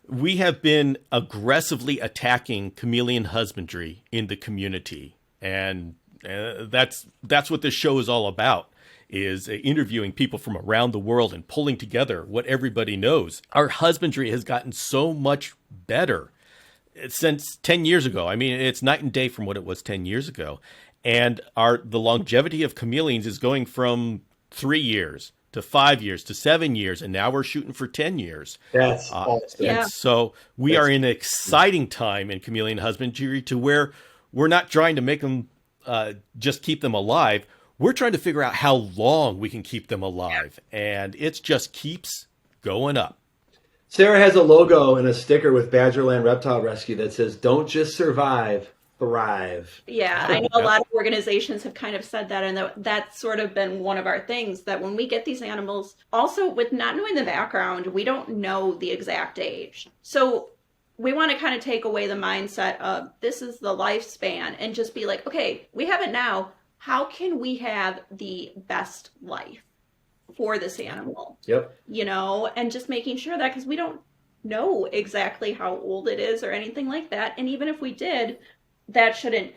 we have been aggressively attacking chameleon husbandry in the community. And that's what this show is all about, is interviewing people from around the world and pulling together what everybody knows. Our husbandry has gotten so much better since 10 years ago. I mean, it's night and day from what it was 10 years ago. And the longevity of chameleons is going from 3 years to 5 years to 7 years, and now we're shooting for 10 years. That's awesome. And so we are in an exciting time in chameleon husbandry, to where we're not trying to make them just keep them alive. We're trying to figure out how long we can keep them alive, and it just keeps going up. Sarah has a logo and a sticker with Badgerland Reptile Rescue that says, "Don't just survive, thrive. Yeah, I know a lot of organizations have kind of said that, and that's sort of been one of our things that when we get these animals, also with not knowing the background, we don't know the exact age. So we want to kind of take away the mindset of this is the lifespan and just be like, okay, we have it now. How can we have the best life for this animal? Yep. You know, and just making sure that because we don't know exactly how old it is or anything like that. And even if we did, that shouldn't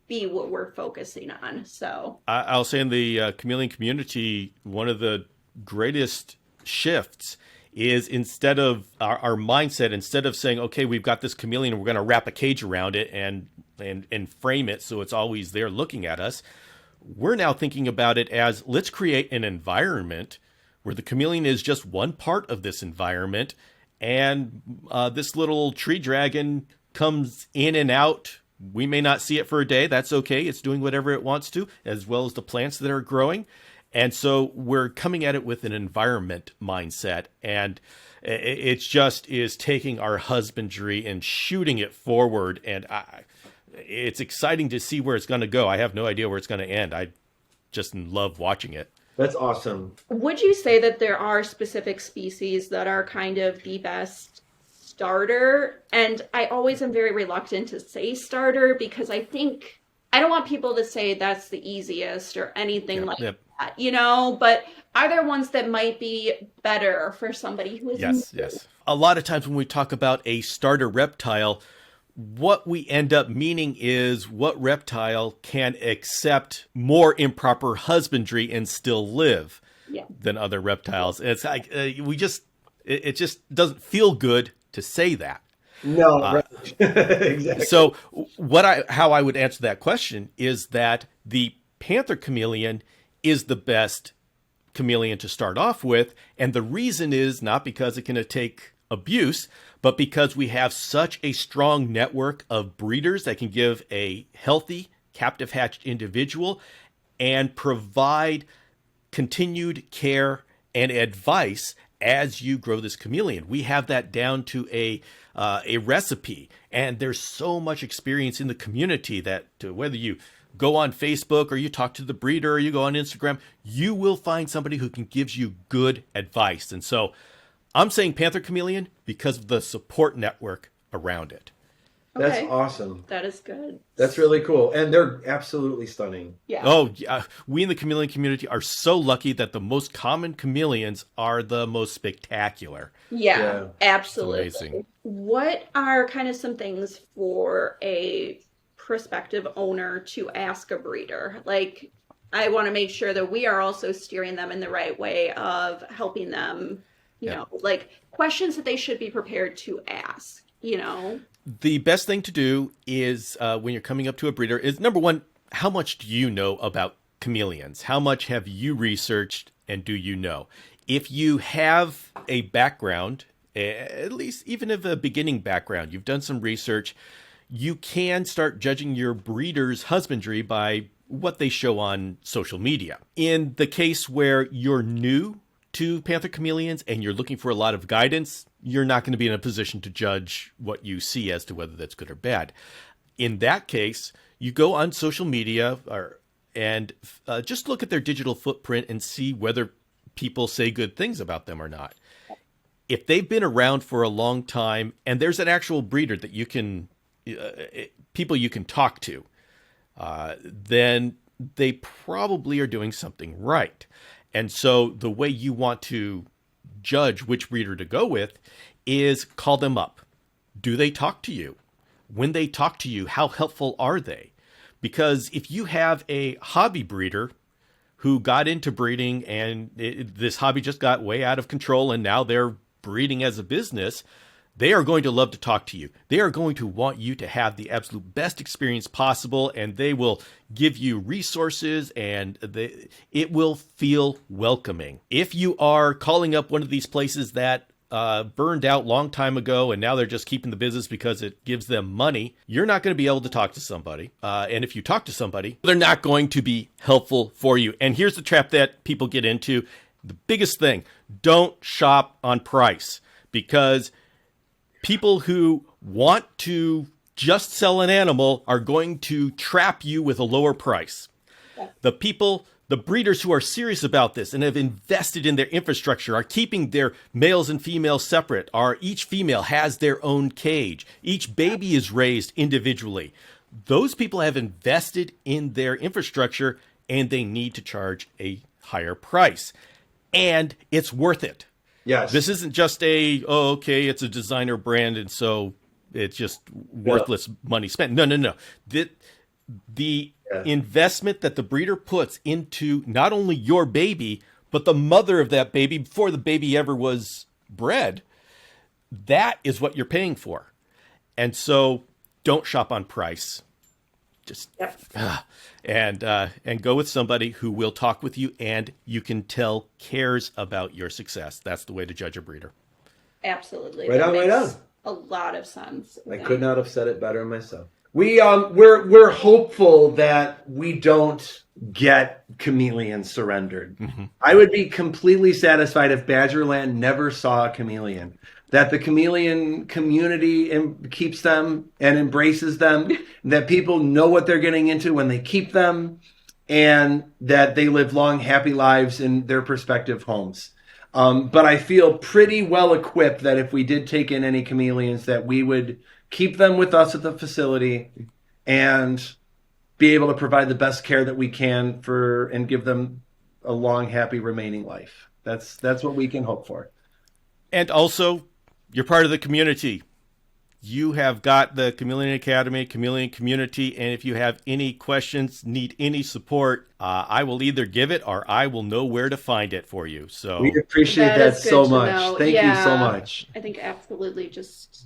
be what we're focusing on. So I'll say in the chameleon community, one of the greatest shifts is instead of our mindset, instead of saying, okay, we've got this chameleon, we're going to wrap a cage around it and frame it so it's always there looking at us. We're now thinking about it as let's create an environment where the chameleon is just one part of this environment. And this little tree dragon comes in and out. We may not see it for a day. That's okay. It's doing whatever it wants to, as well as the plants that are growing. And so we're coming at it with an environment mindset. And it just is taking our husbandry and shooting it forward. And it's exciting to see where it's going to go. I have no idea where it's going to end. I just love watching it. That's awesome. would you say that there are specific species that are kind of the best starter? And I always am very reluctant to say starter because I think I don't want people to say that's the easiest or anything like that, you know, but are there ones that might be better for somebody who is Yes. A lot of times when we talk about a starter reptile, what we end up meaning is what reptile can accept more improper husbandry and still live than other reptiles. It's like it just doesn't feel good to say that. No, right. Exactly. So how I would answer that question is that the panther chameleon is the best chameleon to start off with. And the reason is not because it can take abuse, but because we have such a strong network of breeders that can give a healthy captive hatched individual and provide continued care and advice as you grow this chameleon. We have that down to a recipe, and there's so much experience in the community that whether you go on Facebook or you talk to the breeder or you go on Instagram, you will find somebody who can give you good advice. And so I'm saying panther chameleon because of the support network around it. That's Okay. awesome. That is good. That's really cool. And they're absolutely stunning. Yeah. Oh, yeah. We in the chameleon community are so lucky that the most common chameleons are the most spectacular. Yeah, absolutely. It's amazing. What are kind of some things for a prospective owner to ask a breeder? Like, I want to make sure that we are also steering them in the right way of helping them, you know, like questions that they should be prepared to ask, you know? The best thing to do is when you're coming up to a breeder is, number one, how much do you know about chameleons? How much have you researched and do you know? If you have a background, at least even if a beginning background, you've done some research, you can start judging your breeder's husbandry by what they show on social media. In the case where you're new to panther chameleons and you're looking for a lot of guidance, you're not going to be in a position to judge what you see as to whether that's good or bad. In that case, you go on social media and just look at their digital footprint and see whether people say good things about them or not. If they've been around for a long time and there's an actual breeder that you can, people you can talk to, then they probably are doing something right. And so the way you want to judge which breeder to go with is call them up. Do they talk to you? When they talk to you, how helpful are they? Because if you have a hobby breeder who got into breeding and this hobby just got way out of control and now they're breeding as a business, they are going to love to talk to you. They are going to want you to have the absolute best experience possible, and they will give you resources, and it will feel welcoming. If you are calling up one of these places that burned out long time ago and now they're just keeping the business because it gives them money, you're not going to be able to talk to somebody. And if you talk to somebody, they're not going to be helpful for you. And here's the trap that people get into. The biggest thing, don't shop on price, because people who want to just sell an animal are going to trap you with a lower price. The breeders who are serious about this and have invested in their infrastructure are keeping their males and females separate. Each female has their own cage. Each baby is raised individually. Those people have invested in their infrastructure, and they need to charge a higher price. And it's worth it. Yes. This isn't just it's a designer brand, and so it's just worthless money spent. No. The investment that the breeder puts into not only your baby, but the mother of that baby before the baby ever was bred, that is what you're paying for. And so don't shop on price. Just and go with somebody who will talk with you and you can tell cares about your success. That's the way to judge a breeder. Absolutely. Right on. A lot of sense. I could not have said it better myself. We're hopeful that we don't get chameleons surrendered. Mm-hmm. I would be completely satisfied if Badgerland never saw a chameleon. That the chameleon community keeps them and embraces them. That people know what they're getting into when they keep them, and that they live long, happy lives in their respective homes. But I feel pretty well equipped that if we did take in any chameleons, that we would keep them with us at the facility and be able to provide the best care that we can and give them a long, happy remaining life. That's what we can hope for. And also, you're part of the community. You have got the Chameleon Academy, Chameleon community, and if you have any questions, need any support, I will either give it or I will know where to find it for you. So we appreciate that so much. Thank you so much. I think absolutely just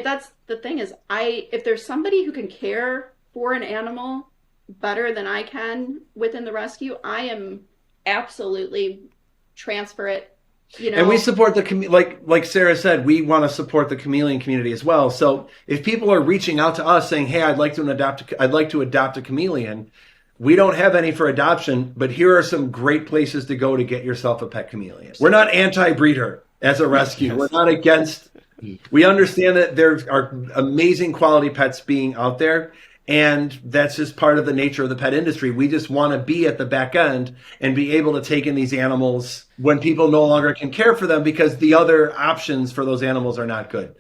that's the thing is if there's somebody who can care for an animal better than I can within the rescue, I am absolutely transfer it. And we support like Sarah said, we want to support the chameleon community as well. So if people are reaching out to us saying, "Hey, I'd like to adopt a chameleon," we don't have any for adoption, but here are some great places to go to get yourself a pet chameleon. We're not anti-breeder as a rescue. Yes. We're not against. We understand that there are amazing quality pets being out there. And that's just part of the nature of the pet industry. We just want to be at the back end and be able to take in these animals when people no longer can care for them because the other options for those animals are not good.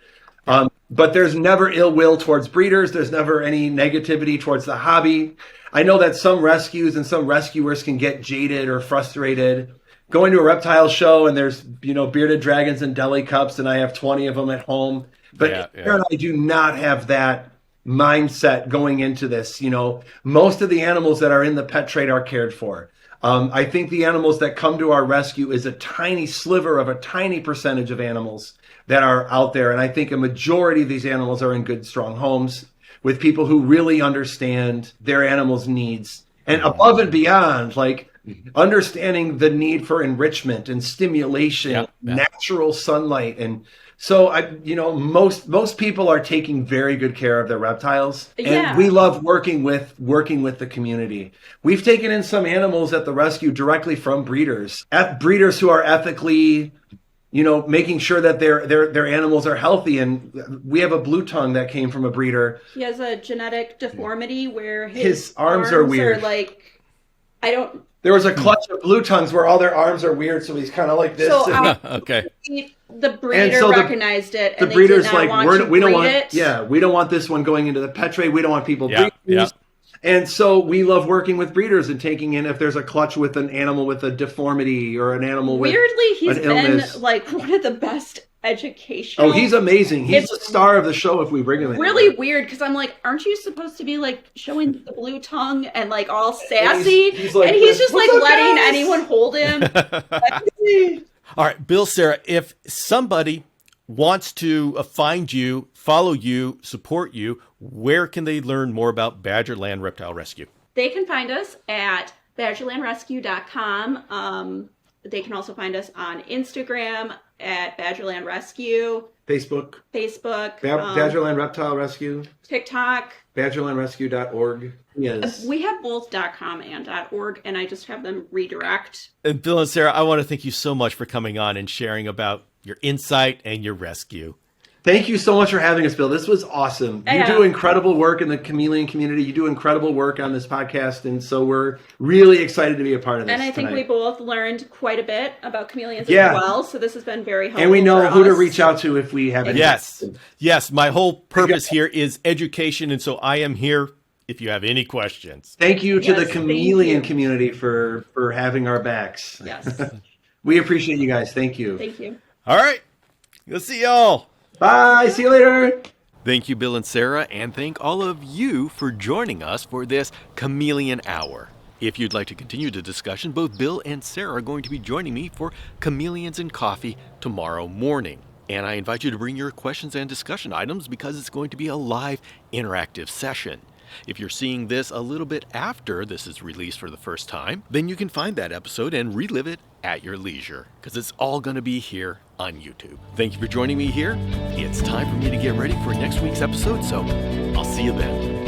But there's never ill will towards breeders. There's never any negativity towards the hobby. I know that some rescues and some rescuers can get jaded or frustrated. Going to a reptile show and there's, bearded dragons and deli cups and I have 20 of them at home. But Aaron and I do not have that mindset going into this. Most of the animals that are in the pet trade are cared for. I think the animals that come to our rescue is a tiny sliver of a tiny percentage of animals that are out there. And I think a majority of these animals are in good, strong homes with people who really understand their animals' needs. And above and beyond, understanding the need for enrichment and stimulation, natural sunlight. And so most people are taking very good care of their reptiles, and we love working with the community. We've taken in some animals at the rescue directly from breeders who are ethically, making sure that their animals are healthy. And we have a blue tongue that came from a breeder. He has a genetic deformity where his arms are weird. There was a clutch of blue tongues where all their arms are weird, so he's kind of like this. So okay. The breeder recognized it, and the breeder's we don't want it. Yeah, we don't want this one going into the pet trade. We don't want people breeding these. And so we love working with breeders and taking in if there's a clutch with an animal with a deformity or an animal with he's an illness. been one of the best educational. Oh, he's amazing. He's the star of the show if we bring him in. Really weird because I'm like, aren't you supposed to be showing the blue tongue and all sassy? And he's just letting anyone hold him. All right, Bill, Sarah, if somebody wants to find you, follow you, support you, where can they learn more about Badgerland Reptile Rescue? They can find us at badgerlandrescue.com. They can also find us on Instagram at Badgerland Rescue. Facebook. Badgerland Reptile Rescue. TikTok. Badgerlandrescue.org. Yes. We have both .com and .org, and I just have them redirect. And Bill and Sarah, I want to thank you so much for coming on and sharing about your insight and your rescue. Thank you so much for having us, Bill. This was awesome. You do incredible work in the chameleon community. You do incredible work on this podcast. And so we're really excited to be a part of this. And I think tonight. we both learned quite a bit about chameleons as well. So this has been very helpful. And we know who to us. reach out to if we have any. Yes. My whole purpose here is education. And so I am here if you have any questions. Thank you to the chameleon community for having our backs. Yes. We appreciate you guys. Thank you. Thank you. All right. We'll see y'all. Bye. See you later. Thank you, Bill and Sarah, and thank all of you for joining us for this Chameleon Hour. If you'd like to continue the discussion, both Bill and Sarah are going to be joining me for Chameleons and Coffee tomorrow morning. And I invite you to bring your questions and discussion items because it's going to be a live interactive session. If you're seeing this a little bit after this is released for the first time, then you can find that episode and relive it at your leisure, because it's all going to be here on YouTube. Thank you for joining me here. It's time for me to get ready for next week's episode, so I'll see you then.